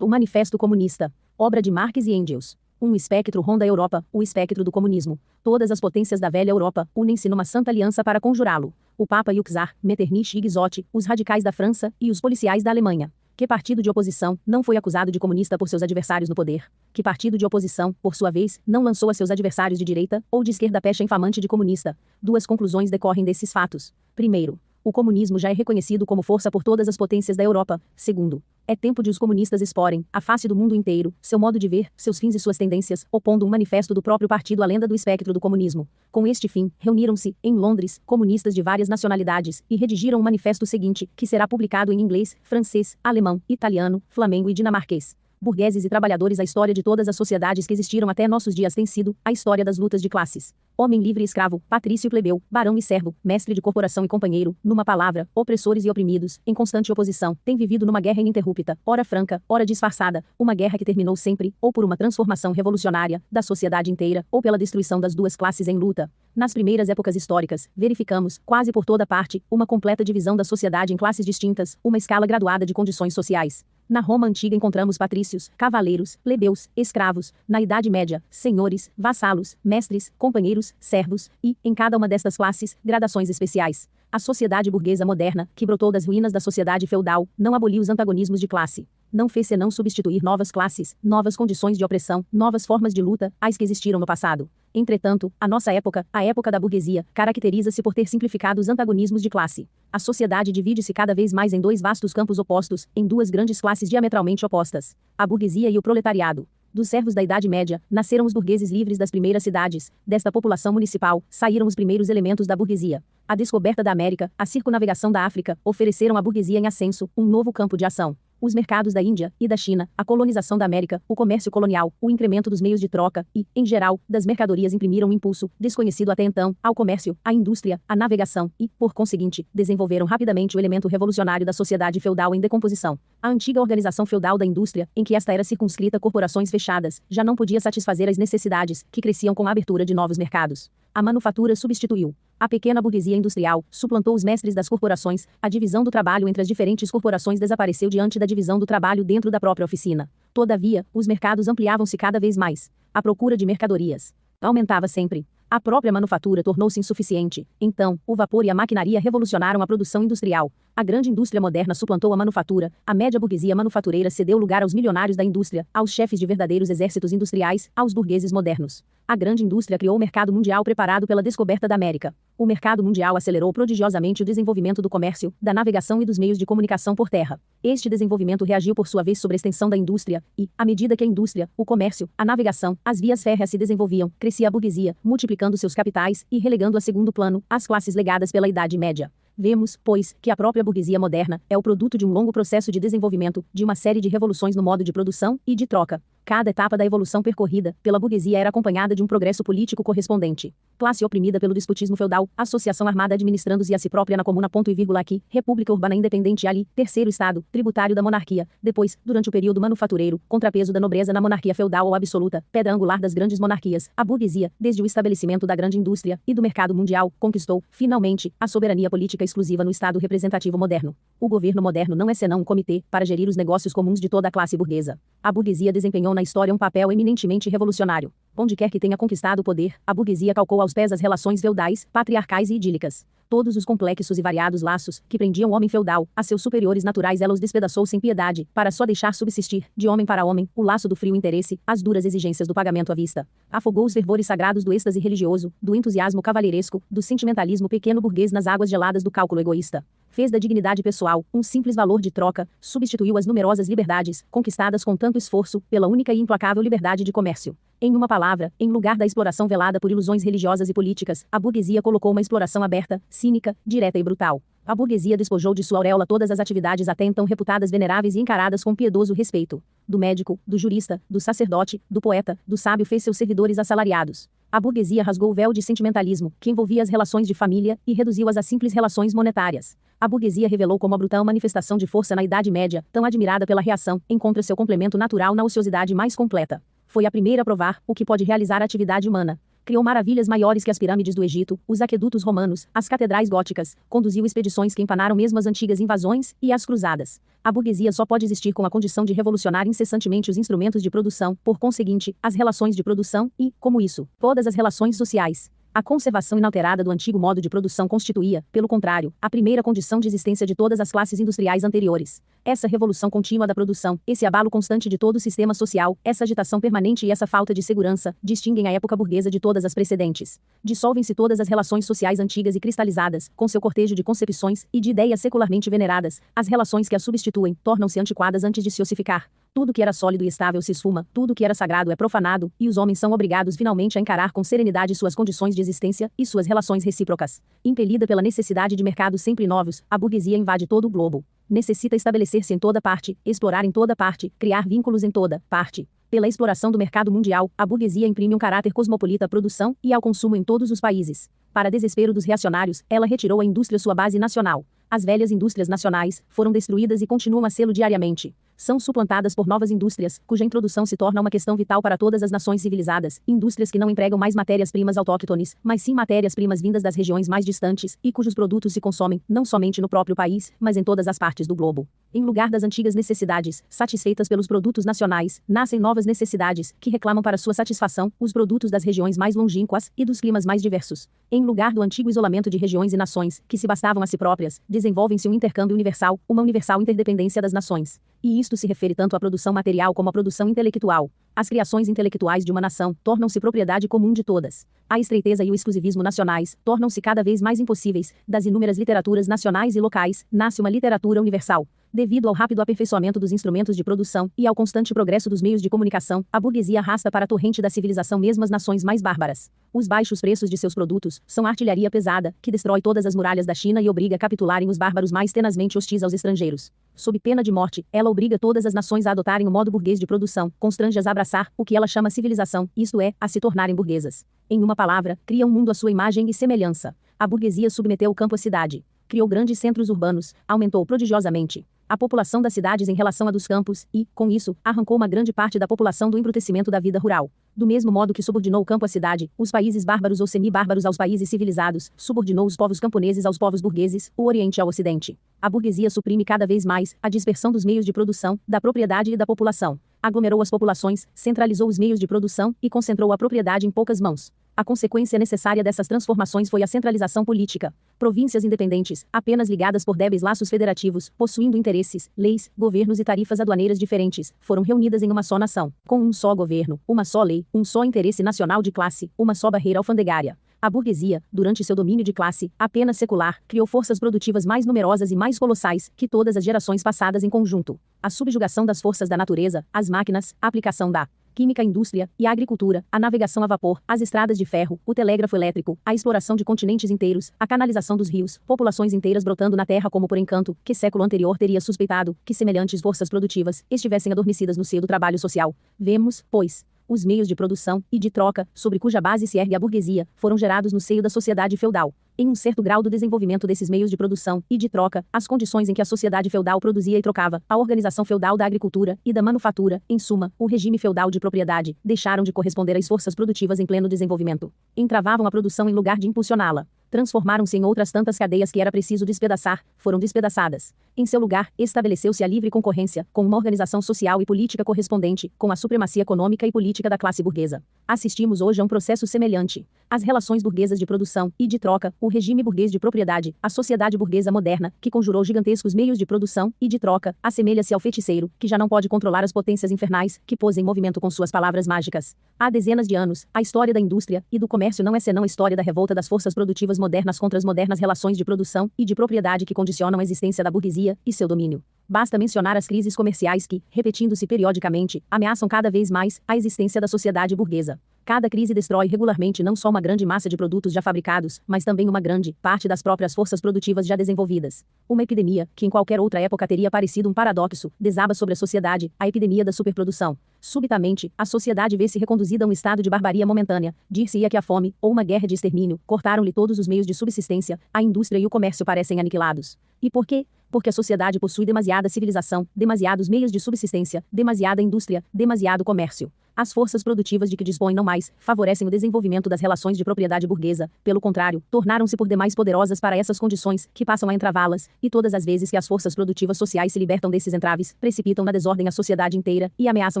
O Manifesto Comunista, obra de Marx e Engels. Um espectro ronda a Europa, o espectro do comunismo. Todas as potências da velha Europa unem-se numa santa aliança para conjurá-lo. O Papa e o Czar, Metternich e Guizot, os radicais da França e os policiais da Alemanha. Que partido de oposição não foi acusado de comunista por seus adversários no poder? Que partido de oposição, por sua vez, não lançou a seus adversários de direita ou de esquerda a pecha infamante de comunista? Duas conclusões decorrem desses fatos. Primeiro, o comunismo já é reconhecido como força por todas as potências da Europa. Segundo, é tempo de os comunistas exporem, à face do mundo inteiro, seu modo de ver, seus fins e suas tendências, opondo um manifesto do próprio partido à lenda do espectro do comunismo. Com este fim, reuniram-se, em Londres, comunistas de várias nacionalidades, e redigiram o manifesto seguinte, que será publicado em inglês, francês, alemão, italiano, flamengo e dinamarquês. Burgueses e trabalhadores, a história de todas as sociedades que existiram até nossos dias tem sido a história das lutas de classes. Homem livre e escravo, patrício e plebeu, barão e servo, mestre de corporação e companheiro, numa palavra, opressores e oprimidos, em constante oposição, têm vivido numa guerra ininterrupta, ora franca, ora disfarçada, uma guerra que terminou sempre, ou por uma transformação revolucionária, da sociedade inteira, ou pela destruição das duas classes em luta. Nas primeiras épocas históricas, verificamos, quase por toda parte, uma completa divisão da sociedade em classes distintas, uma escala graduada de condições sociais. Na Roma antiga encontramos patrícios, cavaleiros, plebeus, escravos, na Idade Média, senhores, vassalos, mestres, companheiros, servos, e, em cada uma destas classes, gradações especiais. A sociedade burguesa moderna, que brotou das ruínas da sociedade feudal, não aboliu os antagonismos de classe. Não fez senão substituir novas classes, novas condições de opressão, novas formas de luta, às que existiram no passado. Entretanto, a nossa época, a época da burguesia, caracteriza-se por ter simplificado os antagonismos de classe. A sociedade divide-se cada vez mais em dois vastos campos opostos, em duas grandes classes diametralmente opostas: a burguesia e o proletariado. Dos servos da Idade Média, nasceram os burgueses livres das primeiras cidades. Desta população municipal, saíram os primeiros elementos da burguesia. A descoberta da América, a circunnavegação da África, ofereceram à burguesia em ascenso um novo campo de ação. Os mercados da Índia e da China, a colonização da América, o comércio colonial, o incremento dos meios de troca e, em geral, das mercadorias imprimiram um impulso, desconhecido até então, ao comércio, à indústria, à navegação e, por conseguinte, desenvolveram rapidamente o elemento revolucionário da sociedade feudal em decomposição. A antiga organização feudal da indústria, em que esta era circunscrita a corporações fechadas, já não podia satisfazer as necessidades, que cresciam com a abertura de novos mercados. A manufatura substituiu. A pequena burguesia industrial suplantou os mestres das corporações, a divisão do trabalho entre as diferentes corporações desapareceu diante da divisão do trabalho dentro da própria oficina. Todavia, os mercados ampliavam-se cada vez mais. A procura de mercadorias aumentava sempre. A própria manufatura tornou-se insuficiente. Então, o vapor e a maquinaria revolucionaram a produção industrial. A grande indústria moderna suplantou a manufatura. A média burguesia manufatureira cedeu lugar aos milionários da indústria, aos chefes de verdadeiros exércitos industriais, aos burgueses modernos. A grande indústria criou o mercado mundial preparado pela descoberta da América. O mercado mundial acelerou prodigiosamente o desenvolvimento do comércio, da navegação e dos meios de comunicação por terra. Este desenvolvimento reagiu por sua vez sobre a extensão da indústria, e, à medida que a indústria, o comércio, a navegação, as vias férreas se desenvolviam, crescia a burguesia, multiplicando seus capitais e relegando a segundo plano as classes legadas pela Idade Média. Vemos, pois, que a própria burguesia moderna é o produto de um longo processo de desenvolvimento, de uma série de revoluções no modo de produção e de troca. Cada etapa da evolução percorrida pela burguesia era acompanhada de um progresso político correspondente. Classe oprimida pelo despotismo feudal, associação armada administrando-se a si própria na comuna ponto e vírgula aqui, república urbana independente ali, terceiro estado, tributário da monarquia, depois, durante o período manufatureiro, contrapeso da nobreza na monarquia feudal ou absoluta, pedra angular das grandes monarquias, a burguesia, desde o estabelecimento da grande indústria e do mercado mundial, conquistou, finalmente, a soberania política exclusiva no estado representativo moderno. O governo moderno não é senão um comitê para gerir os negócios comuns de toda a classe burguesa. A burguesia desempenhou na história um papel eminentemente revolucionário. Onde quer que tenha conquistado o poder, a burguesia calcou aos pés as relações feudais, patriarcais e idílicas. Todos os complexos e variados laços que prendiam o homem feudal a seus superiores naturais ela os despedaçou sem piedade, para só deixar subsistir, de homem para homem, o laço do frio interesse, as duras exigências do pagamento à vista. Afogou os fervores sagrados do êxtase religioso, do entusiasmo cavalheiresco, do sentimentalismo pequeno burguês nas águas geladas do cálculo egoísta. Fez da dignidade pessoal um simples valor de troca, substituiu as numerosas liberdades, conquistadas com tanto esforço, pela única e implacável liberdade de comércio. Em uma palavra, em lugar da exploração velada por ilusões religiosas e políticas, a burguesia colocou uma exploração aberta, cínica, direta e brutal. A burguesia despojou de sua auréola todas as atividades até então reputadas veneráveis e encaradas com piedoso respeito. Do médico, do jurista, do sacerdote, do poeta, do sábio fez seus servidores assalariados. A burguesia rasgou o véu de sentimentalismo, que envolvia as relações de família, e reduziu-as a simples relações monetárias. A burguesia revelou como a brutal manifestação de força na Idade Média, tão admirada pela reação, encontra seu complemento natural na ociosidade mais completa. Foi a primeira a provar o que pode realizar a atividade humana. Criou maravilhas maiores que as pirâmides do Egito, os aquedutos romanos, as catedrais góticas, conduziu expedições que empanaram mesmo as antigas invasões e as cruzadas. A burguesia só pode existir com a condição de revolucionar incessantemente os instrumentos de produção, por conseguinte, as relações de produção e, como isso, todas as relações sociais. A conservação inalterada do antigo modo de produção constituía, pelo contrário, a primeira condição de existência de todas as classes industriais anteriores. Essa revolução contínua da produção, esse abalo constante de todo o sistema social, essa agitação permanente e essa falta de segurança, distinguem a época burguesa de todas as precedentes. Dissolvem-se todas as relações sociais antigas e cristalizadas, com seu cortejo de concepções e de ideias secularmente veneradas. As relações que as substituem tornam-se antiquadas antes de se ossificar. Tudo que era sólido e estável se esfuma, tudo que era sagrado é profanado, e os homens são obrigados finalmente a encarar com serenidade suas condições de existência e suas relações recíprocas. Impelida pela necessidade de mercados sempre novos, a burguesia invade todo o globo. Necessita estabelecer-se em toda parte, explorar em toda parte, criar vínculos em toda parte. Pela exploração do mercado mundial, a burguesia imprime um caráter cosmopolita à produção e ao consumo em todos os países. Para desespero dos reacionários, ela retirou à indústria sua base nacional. As velhas indústrias nacionais foram destruídas e continuam a sê-lo diariamente. São suplantadas por novas indústrias, cuja introdução se torna uma questão vital para todas as nações civilizadas, indústrias que não empregam mais matérias-primas autóctones, mas sim matérias-primas vindas das regiões mais distantes, e cujos produtos se consomem, não somente no próprio país, mas em todas as partes do globo. Em lugar das antigas necessidades, satisfeitas pelos produtos nacionais, nascem novas necessidades, que reclamam para sua satisfação, os produtos das regiões mais longínquas e dos climas mais diversos. Em lugar do antigo isolamento de regiões e nações, que se bastavam a si próprias, desenvolvem-se um intercâmbio universal, uma universal interdependência das nações. E isto se refere tanto à produção material como à produção intelectual. As criações intelectuais de uma nação tornam-se propriedade comum de todas. A estreiteza e o exclusivismo nacionais tornam-se cada vez mais impossíveis. Das inúmeras literaturas nacionais e locais, nasce uma literatura universal. Devido ao rápido aperfeiçoamento dos instrumentos de produção e ao constante progresso dos meios de comunicação, a burguesia arrasta para a torrente da civilização mesmo as nações mais bárbaras. Os baixos preços de seus produtos são artilharia pesada, que destrói todas as muralhas da China e obriga a capitularem os bárbaros mais tenazmente hostis aos estrangeiros. Sob pena de morte, ela obriga todas as nações a adotarem o modo burguês de produção, constrange-as a abraçar o que ela chama civilização, isto é, a se tornarem burguesas. Em uma palavra, cria um mundo à sua imagem e semelhança. A burguesia submeteu o campo à cidade. Criou grandes centros urbanos, aumentou prodigiosamente a população das cidades em relação à dos campos e, com isso, arrancou uma grande parte da população do embrutecimento da vida rural. Do mesmo modo que subordinou o campo à cidade, os países bárbaros ou semi-bárbaros aos países civilizados, subordinou os povos camponeses aos povos burgueses, o Oriente ao Ocidente. A burguesia suprime cada vez mais a dispersão dos meios de produção, da propriedade e da população. Aglomerou as populações, centralizou os meios de produção e concentrou a propriedade em poucas mãos. A consequência necessária dessas transformações foi a centralização política. Províncias independentes, apenas ligadas por débeis laços federativos, possuindo interesses, leis, governos e tarifas aduaneiras diferentes, foram reunidas em uma só nação, com um só governo, uma só lei, um só interesse nacional de classe, uma só barreira alfandegária. A burguesia, durante seu domínio de classe, apenas secular, criou forças produtivas mais numerosas e mais colossais que todas as gerações passadas em conjunto. A subjugação das forças da natureza, as máquinas, a aplicação da química à indústria e à agricultura, a navegação a vapor, as estradas de ferro, o telégrafo elétrico, a exploração de continentes inteiros, a canalização dos rios, populações inteiras brotando na terra como por encanto, que século anterior teria suspeitado que semelhantes forças produtivas estivessem adormecidas no seio do trabalho social. Vemos, pois, os meios de produção e de troca, sobre cuja base se ergue a burguesia, foram gerados no seio da sociedade feudal. Em um certo grau do desenvolvimento desses meios de produção e de troca, as condições em que a sociedade feudal produzia e trocava, a organização feudal da agricultura e da manufatura, em suma, o regime feudal de propriedade, deixaram de corresponder às forças produtivas em pleno desenvolvimento. Entravavam a produção em lugar de impulsioná-la. Transformaram-se em outras tantas cadeias que era preciso despedaçar, foram despedaçadas. Em seu lugar, estabeleceu-se a livre concorrência, com uma organização social e política correspondente, com a supremacia econômica e política da classe burguesa. Assistimos hoje a um processo semelhante. As relações burguesas de produção e de troca, o regime burguês de propriedade, a sociedade burguesa moderna, que conjurou gigantescos meios de produção e de troca, assemelha-se ao feiticeiro, que já não pode controlar as potências infernais, que pôs em movimento com suas palavras mágicas. Há dezenas de anos, a história da indústria e do comércio não é senão a história da revolta das forças produtivas modernas contra as modernas relações de produção e de propriedade que condicionam a existência da burguesia e seu domínio. Basta mencionar as crises comerciais que, repetindo-se periodicamente, ameaçam cada vez mais a existência da sociedade burguesa. Cada crise destrói regularmente não só uma grande massa de produtos já fabricados, mas também uma grande parte das próprias forças produtivas já desenvolvidas. Uma epidemia, que em qualquer outra época teria parecido um paradoxo, desaba sobre a sociedade, a epidemia da superprodução. Subitamente, a sociedade vê-se reconduzida a um estado de barbaria momentânea. Dir-se-ia que a fome, ou uma guerra de extermínio, cortaram-lhe todos os meios de subsistência, a indústria e o comércio parecem aniquilados. E por quê? Porque a sociedade possui demasiada civilização, demasiados meios de subsistência, demasiada indústria, demasiado comércio. As forças produtivas de que dispõem não mais favorecem o desenvolvimento das relações de propriedade burguesa, pelo contrário, tornaram-se por demais poderosas para essas condições, que passam a entravá-las, e todas as vezes que as forças produtivas sociais se libertam desses entraves, precipitam na desordem a sociedade inteira e ameaçam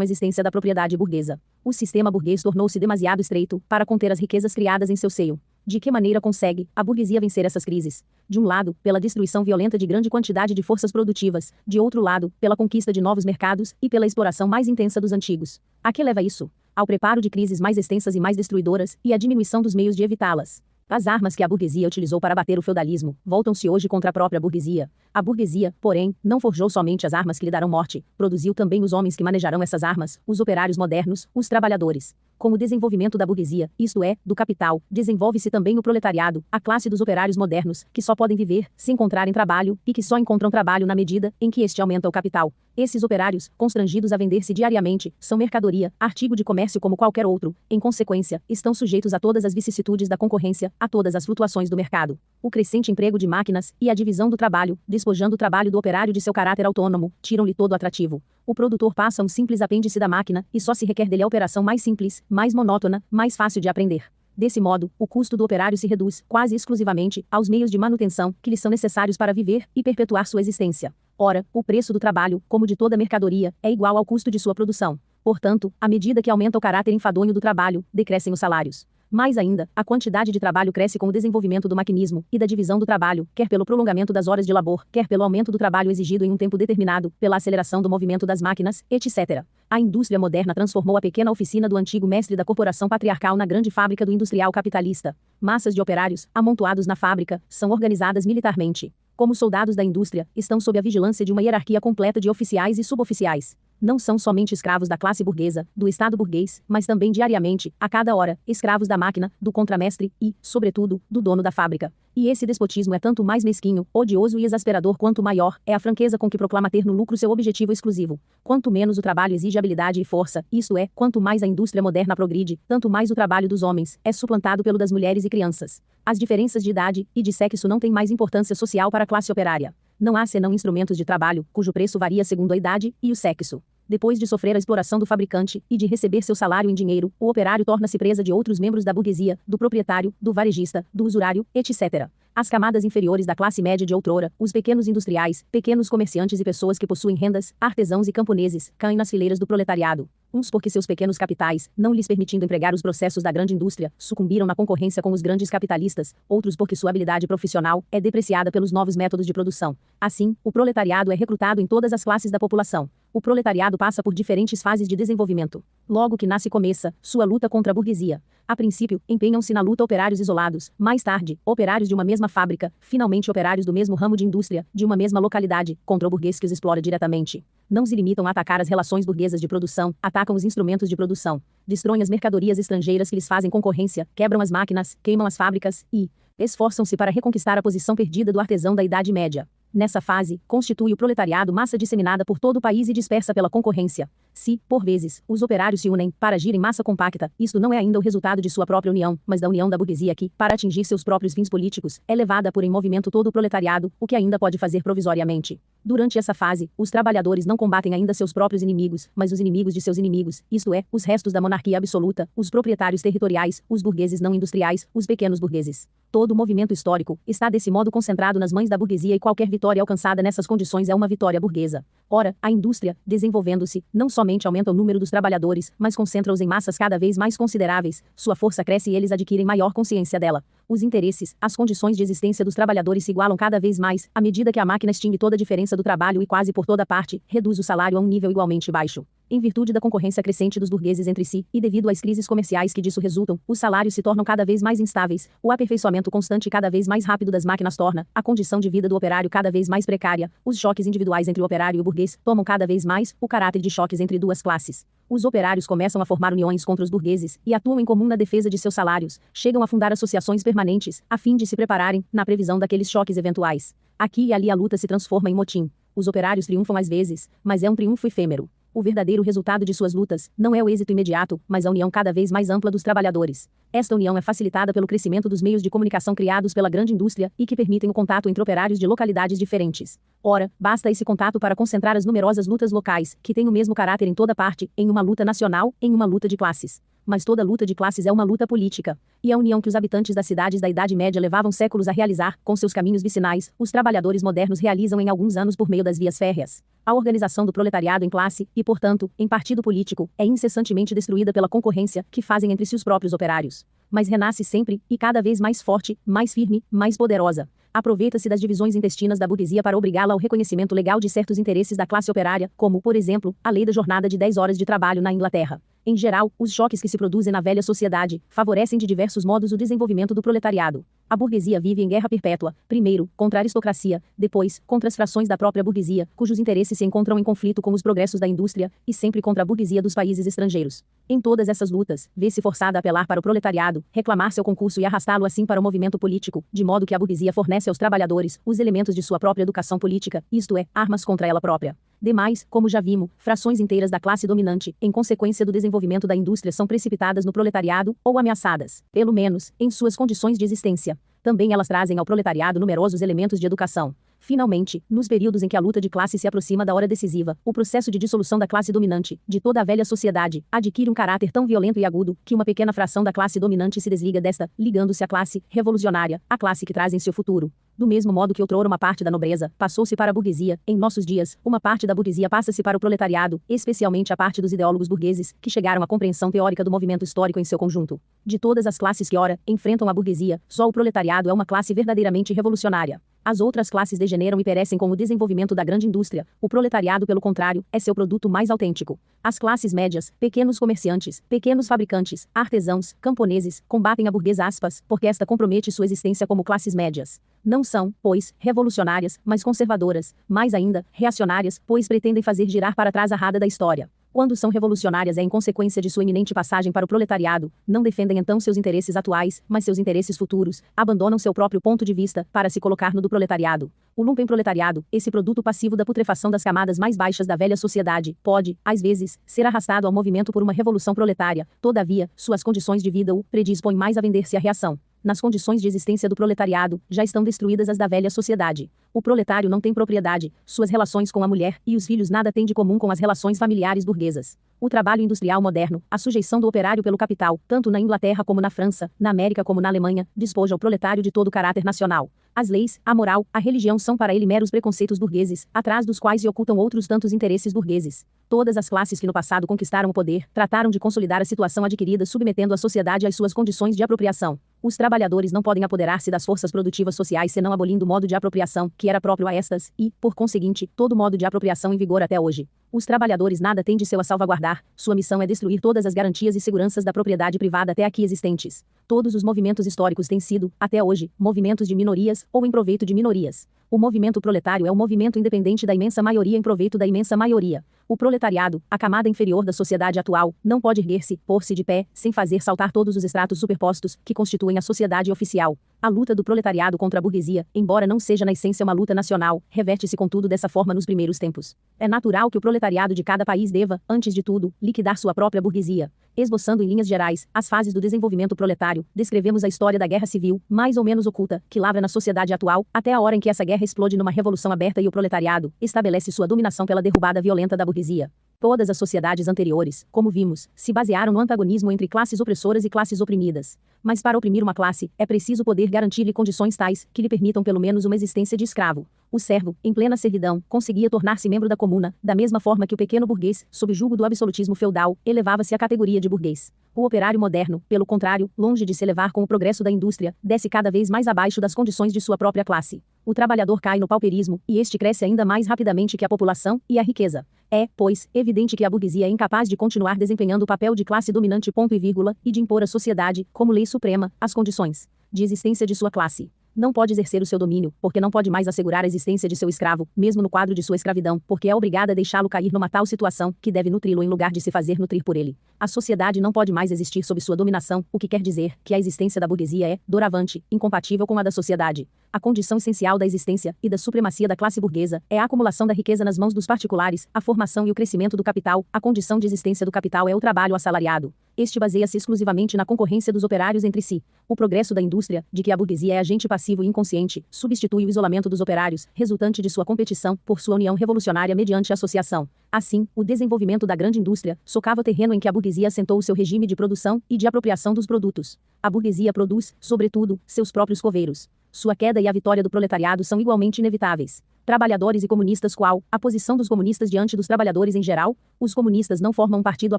a existência da propriedade burguesa. O sistema burguês tornou-se demasiado estreito para conter as riquezas criadas em seu seio. De que maneira consegue a burguesia vencer essas crises? De um lado, pela destruição violenta de grande quantidade de forças produtivas, de outro lado, pela conquista de novos mercados e pela exploração mais intensa dos antigos. A que leva isso? Ao preparo de crises mais extensas e mais destruidoras e à diminuição dos meios de evitá-las. As armas que a burguesia utilizou para bater o feudalismo voltam-se hoje contra a própria burguesia. A burguesia, porém, não forjou somente as armas que lhe darão morte, produziu também os homens que manejarão essas armas, os operários modernos, os trabalhadores. Com o desenvolvimento da burguesia, isto é, do capital, desenvolve-se também o proletariado, a classe dos operários modernos, que só podem viver se encontrarem trabalho e que só encontram trabalho na medida em que este aumenta o capital. Esses operários, constrangidos a vender-se diariamente, são mercadoria, artigo de comércio como qualquer outro, em consequência, estão sujeitos a todas as vicissitudes da concorrência, a todas as flutuações do mercado. O crescente emprego de máquinas e a divisão do trabalho, despojando o trabalho do operário de seu caráter autônomo, tiram-lhe todo o atrativo. O produtor passa um simples apêndice da máquina e só se requer dele a operação mais simples, mais monótona, mais fácil de aprender. Desse modo, o custo do operário se reduz, quase exclusivamente, aos meios de manutenção que lhe são necessários para viver e perpetuar sua existência. Ora, o preço do trabalho, como de toda mercadoria, é igual ao custo de sua produção. Portanto, à medida que aumenta o caráter enfadonho do trabalho, decrescem os salários. Mais ainda, a quantidade de trabalho cresce com o desenvolvimento do maquinismo e da divisão do trabalho, quer pelo prolongamento das horas de labor, quer pelo aumento do trabalho exigido em um tempo determinado, pela aceleração do movimento das máquinas, etc. A indústria moderna transformou a pequena oficina do antigo mestre da corporação patriarcal na grande fábrica do industrial capitalista. Massas de operários, amontoados na fábrica, são organizadas militarmente. Como soldados da indústria, estão sob a vigilância de uma hierarquia completa de oficiais e suboficiais. Não são somente escravos da classe burguesa, do Estado burguês, mas também diariamente, a cada hora, escravos da máquina, do contramestre e, sobretudo, do dono da fábrica. E esse despotismo é tanto mais mesquinho, odioso e exasperador quanto maior é a franqueza com que proclama ter no lucro seu objetivo exclusivo. Quanto menos o trabalho exige habilidade e força, isto é, quanto mais a indústria moderna progride, tanto mais o trabalho dos homens é suplantado pelo das mulheres e crianças. As diferenças de idade e de sexo não têm mais importância social para a classe operária. Não há senão instrumentos de trabalho, cujo preço varia segundo a idade e o sexo. Depois de sofrer a exploração do fabricante e de receber seu salário em dinheiro, o operário torna-se presa de outros membros da burguesia, do proprietário, do varejista, do usurário, etc. As camadas inferiores da classe média de outrora, os pequenos industriais, pequenos comerciantes e pessoas que possuem rendas, artesãos e camponeses, caem nas fileiras do proletariado. Uns porque seus pequenos capitais, não lhes permitindo empregar os processos da grande indústria, sucumbiram na concorrência com os grandes capitalistas, outros porque sua habilidade profissional é depreciada pelos novos métodos de produção. Assim, o proletariado é recrutado em todas as classes da população. O proletariado passa por diferentes fases de desenvolvimento. Logo que nasce começa sua luta contra a burguesia. A princípio, empenham-se na luta operários isolados, mais tarde, operários de uma mesma fábrica, finalmente operários do mesmo ramo de indústria, de uma mesma localidade, contra o burguês que os explora diretamente. Não se limitam a atacar as relações burguesas de produção, atacam os instrumentos de produção, destroem as mercadorias estrangeiras que lhes fazem concorrência, quebram as máquinas, queimam as fábricas e esforçam-se para reconquistar a posição perdida do artesão da Idade Média. Nessa fase, constitui o proletariado massa disseminada por todo o país e dispersa pela concorrência. Se, por vezes, os operários se unem para agir em massa compacta, isto não é ainda o resultado de sua própria união, mas da união da burguesia que, para atingir seus próprios fins políticos, é levada a pôr em movimento todo o proletariado, o que ainda pode fazer provisoriamente. Durante essa fase, os trabalhadores não combatem ainda seus próprios inimigos, mas os inimigos de seus inimigos, isto é, os restos da monarquia absoluta, os proprietários territoriais, os burgueses não industriais, os pequenos burgueses. Todo o movimento histórico está desse modo concentrado nas mãos da burguesia e qualquer vitória alcançada nessas condições é uma vitória burguesa. Ora, a indústria, desenvolvendo-se, não somente aumenta o número dos trabalhadores, mas concentra-os em massas cada vez mais consideráveis, sua força cresce e eles adquirem maior consciência dela. Os interesses, as condições de existência dos trabalhadores se igualam cada vez mais, à medida que a máquina extingue toda a diferença do trabalho e quase por toda parte, reduz o salário a um nível igualmente baixo. Em virtude da concorrência crescente dos burgueses entre si, e devido às crises comerciais que disso resultam, os salários se tornam cada vez mais instáveis, o aperfeiçoamento constante e cada vez mais rápido das máquinas torna a condição de vida do operário cada vez mais precária, os choques individuais entre o operário e o burguês tomam cada vez mais o caráter de choques entre duas classes. Os operários começam a formar uniões contra os burgueses, e atuam em comum na defesa de seus salários, chegam a fundar associações permanentes, a fim de se prepararem, na previsão daqueles choques eventuais. Aqui e ali a luta se transforma em motim. Os operários triunfam às vezes, mas é um triunfo efêmero. O verdadeiro resultado de suas lutas não é o êxito imediato, mas a união cada vez mais ampla dos trabalhadores. Esta união é facilitada pelo crescimento dos meios de comunicação criados pela grande indústria e que permitem o contato entre operários de localidades diferentes. Ora, basta esse contato para concentrar as numerosas lutas locais, que têm o mesmo caráter em toda parte, em uma luta nacional, em uma luta de classes. Mas toda luta de classes é uma luta política, e a união que os habitantes das cidades da Idade Média levavam séculos a realizar, com seus caminhos vicinais, os trabalhadores modernos realizam em alguns anos por meio das vias férreas. A organização do proletariado em classe, e portanto, em partido político, é incessantemente destruída pela concorrência que fazem entre si os próprios operários. Mas renasce sempre, e cada vez mais forte, mais firme, mais poderosa. Aproveita-se das divisões intestinas da burguesia para obrigá-la ao reconhecimento legal de certos interesses da classe operária, como, por exemplo, a lei da jornada de 10 horas de trabalho na Inglaterra. Em geral, os choques que se produzem na velha sociedade favorecem de diversos modos o desenvolvimento do proletariado. A burguesia vive em guerra perpétua, primeiro, contra a aristocracia, depois, contra as frações da própria burguesia, cujos interesses se encontram em conflito com os progressos da indústria, e sempre contra a burguesia dos países estrangeiros. Em todas essas lutas, vê-se forçada a apelar para o proletariado, reclamar seu concurso e arrastá-lo assim para o movimento político, de modo que a burguesia fornece aos trabalhadores os elementos de sua própria educação política, isto é, armas contra ela própria. Demais, como já vimos, frações inteiras da classe dominante, em consequência do desenvolvimento da indústria, são precipitadas no proletariado, ou ameaçadas, pelo menos, em suas condições de existência. Também elas trazem ao proletariado numerosos elementos de educação. Finalmente, nos períodos em que a luta de classe se aproxima da hora decisiva, o processo de dissolução da classe dominante, de toda a velha sociedade, adquire um caráter tão violento e agudo, que uma pequena fração da classe dominante se desliga desta, ligando-se à classe revolucionária, a classe que traz em seu futuro. Do mesmo modo que outrora uma parte da nobreza passou-se para a burguesia, em nossos dias, uma parte da burguesia passa-se para o proletariado, especialmente a parte dos ideólogos burgueses, que chegaram à compreensão teórica do movimento histórico em seu conjunto. De todas as classes que ora enfrentam a burguesia, só o proletariado é uma classe verdadeiramente revolucionária. As outras classes degeneram e perecem com o desenvolvimento da grande indústria. O proletariado, pelo contrário, é seu produto mais autêntico. As classes médias, pequenos comerciantes, pequenos fabricantes, artesãos, camponeses, combatem a burguesa aspas, porque esta compromete sua existência como classes médias. Não são, pois, revolucionárias, mas conservadoras, mais ainda, reacionárias, pois pretendem fazer girar para trás a roda da história. Quando são revolucionárias é em consequência de sua iminente passagem para o proletariado, não defendem então seus interesses atuais, mas seus interesses futuros, abandonam seu próprio ponto de vista para se colocar no do proletariado. O lumpenproletariado, esse produto passivo da putrefação das camadas mais baixas da velha sociedade, pode, às vezes, ser arrastado ao movimento por uma revolução proletária, todavia, suas condições de vida o predispõem mais a vender-se à reação. Nas condições de existência do proletariado, já estão destruídas as da velha sociedade. O proletário não tem propriedade, suas relações com a mulher e os filhos nada têm de comum com as relações familiares burguesas. O trabalho industrial moderno, a sujeição do operário pelo capital, tanto na Inglaterra como na França, na América como na Alemanha, despoja o proletário de todo o caráter nacional. As leis, a moral, a religião são para ele meros preconceitos burgueses, atrás dos quais se ocultam outros tantos interesses burgueses. Todas as classes que no passado conquistaram o poder, trataram de consolidar a situação adquirida submetendo a sociedade às suas condições de apropriação. Os trabalhadores não podem apoderar-se das forças produtivas sociais senão abolindo o modo de apropriação, que era próprio a estas, e, por conseguinte, todo modo de apropriação em vigor até hoje. Os trabalhadores nada têm de seu a salvaguardar, sua missão é destruir todas as garantias e seguranças da propriedade privada até aqui existentes. Todos os movimentos históricos têm sido, até hoje, movimentos de minorias, ou em proveito de minorias. O movimento proletário é um movimento independente da imensa maioria em proveito da imensa maioria. O proletariado, a camada inferior da sociedade atual, não pode erguer-se, pôr-se de pé, sem fazer saltar todos os estratos superpostos que constituem a sociedade oficial. A luta do proletariado contra a burguesia, embora não seja na essência uma luta nacional, reverte-se contudo dessa forma nos primeiros tempos. É natural que o proletariado de cada país deva, antes de tudo, liquidar sua própria burguesia. Esboçando em linhas gerais as fases do desenvolvimento proletário, descrevemos a história da guerra civil, mais ou menos oculta, que lavra na sociedade atual, até a hora em que essa guerra explode numa revolução aberta e o proletariado estabelece sua dominação pela derrubada violenta da burguesia. Todas as sociedades anteriores, como vimos, se basearam no antagonismo entre classes opressoras e classes oprimidas. Mas para oprimir uma classe, é preciso poder garantir-lhe condições tais que lhe permitam pelo menos uma existência de escravo. O servo, em plena servidão, conseguia tornar-se membro da comuna, da mesma forma que o pequeno burguês, sob julgo do absolutismo feudal, elevava-se à categoria de burguês. O operário moderno, pelo contrário, longe de se elevar com o progresso da indústria, desce cada vez mais abaixo das condições de sua própria classe. O trabalhador cai no pauperismo, e este cresce ainda mais rapidamente que a população e a riqueza. É, pois, evidente que a burguesia é incapaz de continuar desempenhando o papel de classe dominante ponto e vírgula, e de impor à sociedade, como lei suprema, as condições de existência de sua classe. Não pode exercer o seu domínio, porque não pode mais assegurar a existência de seu escravo, mesmo no quadro de sua escravidão, porque é obrigada a deixá-lo cair numa tal situação, que deve nutri-lo em lugar de se fazer nutrir por ele. A sociedade não pode mais existir sob sua dominação, o que quer dizer que a existência da burguesia é, doravante, incompatível com a da sociedade. A condição essencial da existência e da supremacia da classe burguesa é a acumulação da riqueza nas mãos dos particulares, a formação e o crescimento do capital, a condição de existência do capital é o trabalho assalariado. Este baseia-se exclusivamente na concorrência dos operários entre si. O progresso da indústria, de que a burguesia é agente passivo e inconsciente, substitui o isolamento dos operários, resultante de sua competição, por sua união revolucionária mediante associação. Assim, o desenvolvimento da grande indústria socava o terreno em que a burguesia assentou o seu regime de produção e de apropriação dos produtos. A burguesia produz, sobretudo, seus próprios coveiros. Sua queda e a vitória do proletariado são igualmente inevitáveis. Trabalhadores e comunistas. Qual a posição dos comunistas diante dos trabalhadores em geral? Os comunistas não formam um partido à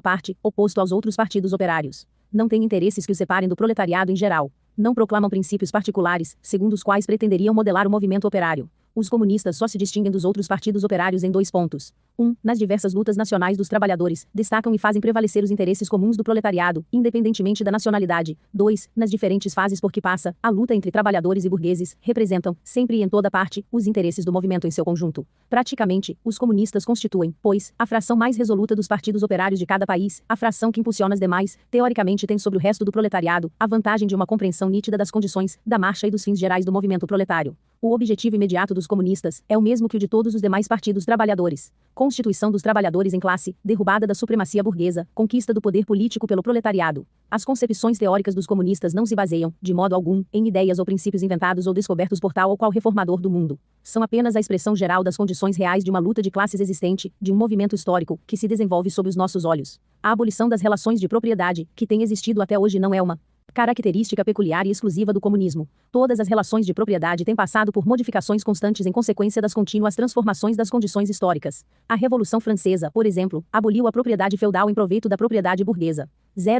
parte, oposto aos outros partidos operários. Não têm interesses que os separem do proletariado em geral. Não proclamam princípios particulares, segundo os quais pretenderiam modelar o movimento operário. Os comunistas só se distinguem dos outros partidos operários em 2 pontos. 1. Nas diversas lutas nacionais dos trabalhadores, destacam e fazem prevalecer os interesses comuns do proletariado, independentemente da nacionalidade. 2. Nas diferentes fases por que passa, a luta entre trabalhadores e burgueses, representam, sempre e em toda parte, os interesses do movimento em seu conjunto. Praticamente, os comunistas constituem, pois, a fração mais resoluta dos partidos operários de cada país, a fração que impulsiona as demais, teoricamente tem sobre o resto do proletariado, a vantagem de uma compreensão nítida das condições, da marcha e dos fins gerais do movimento proletário. O objetivo imediato dos comunistas é o mesmo que o de todos os demais partidos trabalhadores. Constituição dos trabalhadores em classe, derrubada da supremacia burguesa, conquista do poder político pelo proletariado. As concepções teóricas dos comunistas não se baseiam, de modo algum, em ideias ou princípios inventados ou descobertos por tal ou qual reformador do mundo. São apenas a expressão geral das condições reais de uma luta de classes existente, de um movimento histórico, que se desenvolve sob os nossos olhos. A abolição das relações de propriedade, que tem existido até hoje, não é uma característica peculiar e exclusiva do comunismo. Todas as relações de propriedade têm passado por modificações constantes em consequência das contínuas transformações das condições históricas. A Revolução Francesa, por exemplo, aboliu a propriedade feudal em proveito da propriedade burguesa.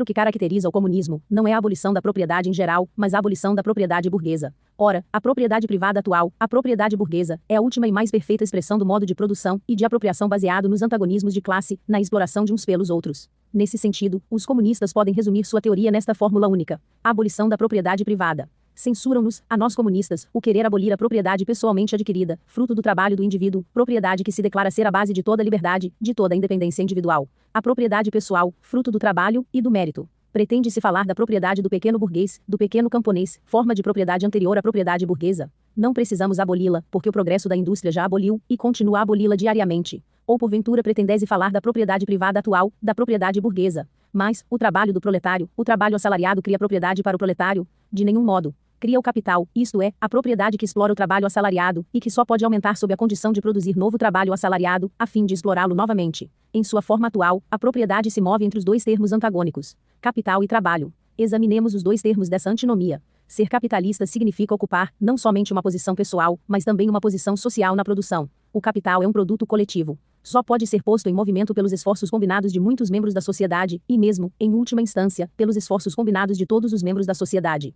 O que caracteriza o comunismo não é a abolição da propriedade em geral, mas a abolição da propriedade burguesa. Ora, a propriedade privada atual, a propriedade burguesa, é a última e mais perfeita expressão do modo de produção e de apropriação baseado nos antagonismos de classe, na exploração de uns pelos outros. Nesse sentido, os comunistas podem resumir sua teoria nesta fórmula única: a abolição da propriedade privada. Censuram-nos, a nós comunistas, o querer abolir a propriedade pessoalmente adquirida, fruto do trabalho do indivíduo, propriedade que se declara ser a base de toda a liberdade, de toda a independência individual. A propriedade pessoal, fruto do trabalho e do mérito. Pretende-se falar da propriedade do pequeno burguês, do pequeno camponês, forma de propriedade anterior à propriedade burguesa. Não precisamos aboli-la, porque o progresso da indústria já aboliu, e continua a aboli-la diariamente. Ou porventura pretendese falar da propriedade privada atual, da propriedade burguesa. Mas, o trabalho do proletário, o trabalho assalariado cria propriedade para o proletário? De nenhum modo. Cria o capital, isto é, a propriedade que explora o trabalho assalariado, e que só pode aumentar sob a condição de produzir novo trabalho assalariado, a fim de explorá-lo novamente. Em sua forma atual, a propriedade se move entre os 2 termos antagônicos: capital e trabalho. Examinemos os 2 termos dessa antinomia. Ser capitalista significa ocupar, não somente uma posição pessoal, mas também uma posição social na produção. O capital é um produto coletivo. Só pode ser posto em movimento pelos esforços combinados de muitos membros da sociedade, e mesmo, em última instância, pelos esforços combinados de todos os membros da sociedade.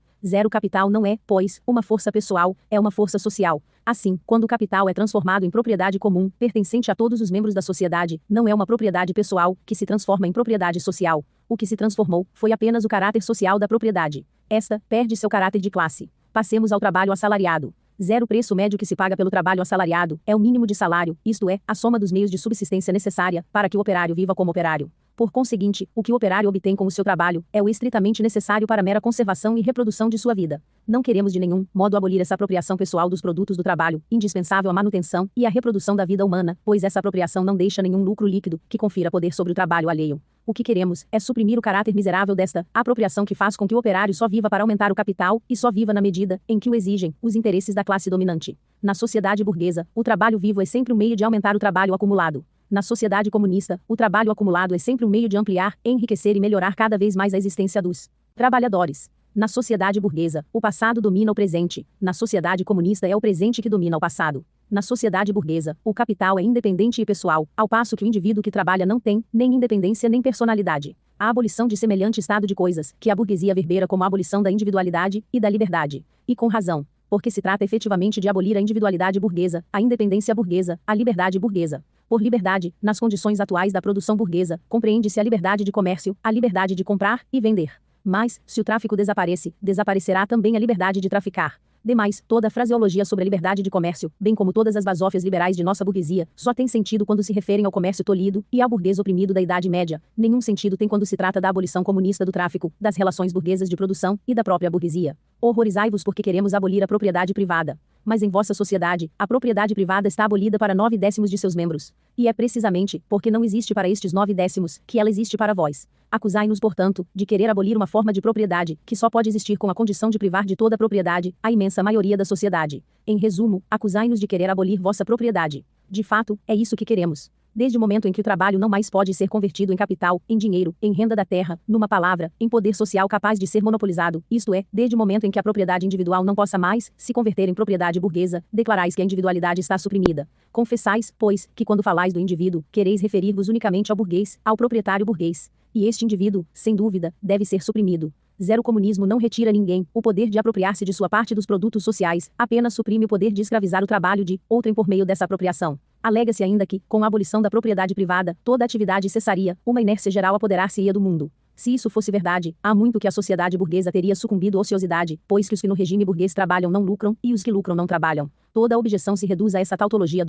Capital não é, pois, uma força pessoal, é uma força social. Assim, quando o capital é transformado em propriedade comum, pertencente a todos os membros da sociedade, não é uma propriedade pessoal, que se transforma em propriedade social. O que se transformou foi apenas o caráter social da propriedade. Esta perde seu caráter de classe. Passemos ao trabalho assalariado. O preço médio que se paga pelo trabalho assalariado é o mínimo de salário, isto é, a soma dos meios de subsistência necessária para que o operário viva como operário. Por conseguinte, o que o operário obtém com o seu trabalho é o estritamente necessário para a mera conservação e reprodução de sua vida. Não queremos de nenhum modo abolir essa apropriação pessoal dos produtos do trabalho, indispensável à manutenção e à reprodução da vida humana, pois essa apropriação não deixa nenhum lucro líquido que confira poder sobre o trabalho alheio. O que queremos é suprimir o caráter miserável desta apropriação que faz com que o operário só viva para aumentar o capital e só viva na medida em que o exigem os interesses da classe dominante. Na sociedade burguesa, o trabalho vivo é sempre um meio de aumentar o trabalho acumulado. Na sociedade comunista, o trabalho acumulado é sempre um meio de ampliar, enriquecer e melhorar cada vez mais a existência dos trabalhadores. Na sociedade burguesa, o passado domina o presente. Na sociedade comunista é o presente que domina o passado. Na sociedade burguesa, o capital é independente e pessoal, ao passo que o indivíduo que trabalha não tem nem independência nem personalidade. A abolição de semelhante estado de coisas, que a burguesia verbera como a abolição da individualidade e da liberdade. E com razão. Porque se trata efetivamente de abolir a individualidade burguesa, a independência burguesa, a liberdade burguesa. Por liberdade, nas condições atuais da produção burguesa, compreende-se a liberdade de comércio, a liberdade de comprar e vender. Mas, se o tráfico desaparecerá também a liberdade de traficar. Demais, toda a fraseologia sobre a liberdade de comércio, bem como todas as basófias liberais de nossa burguesia, só tem sentido quando se referem ao comércio tolhido e ao burguês oprimido da Idade Média. Nenhum sentido tem quando se trata da abolição comunista do tráfico, das relações burguesas de produção e da própria burguesia. Horrorizai-vos porque queremos abolir a propriedade privada. Mas em vossa sociedade, a propriedade privada está abolida para 9/10 de seus membros. E é precisamente porque não existe para estes 9/10 que ela existe para vós. Acusai-nos, portanto, de querer abolir uma forma de propriedade, que só pode existir com a condição de privar de toda a propriedade, a imensa maioria da sociedade. Em resumo, acusai-nos de querer abolir vossa propriedade. De fato, é isso que queremos. Desde o momento em que o trabalho não mais pode ser convertido em capital, em dinheiro, em renda da terra, numa palavra, em poder social capaz de ser monopolizado, isto é, desde o momento em que a propriedade individual não possa mais se converter em propriedade burguesa, declarais que a individualidade está suprimida. Confessais, pois, que quando falais do indivíduo, quereis referir-vos unicamente ao burguês, ao proprietário burguês. E este indivíduo, sem dúvida, deve ser suprimido. Zero comunismo não retira a ninguém o poder de apropriar-se de sua parte dos produtos sociais, apenas suprime o poder de escravizar o trabalho de outrem por meio dessa apropriação. Alega-se ainda que, com a abolição da propriedade privada, toda atividade cessaria, uma inércia geral apoderar-se-ia do mundo. Se isso fosse verdade, há muito que a sociedade burguesa teria sucumbido à ociosidade, pois que os que no regime burguês trabalham não lucram, e os que lucram não trabalham. Toda a objeção se reduz a essa tautologia: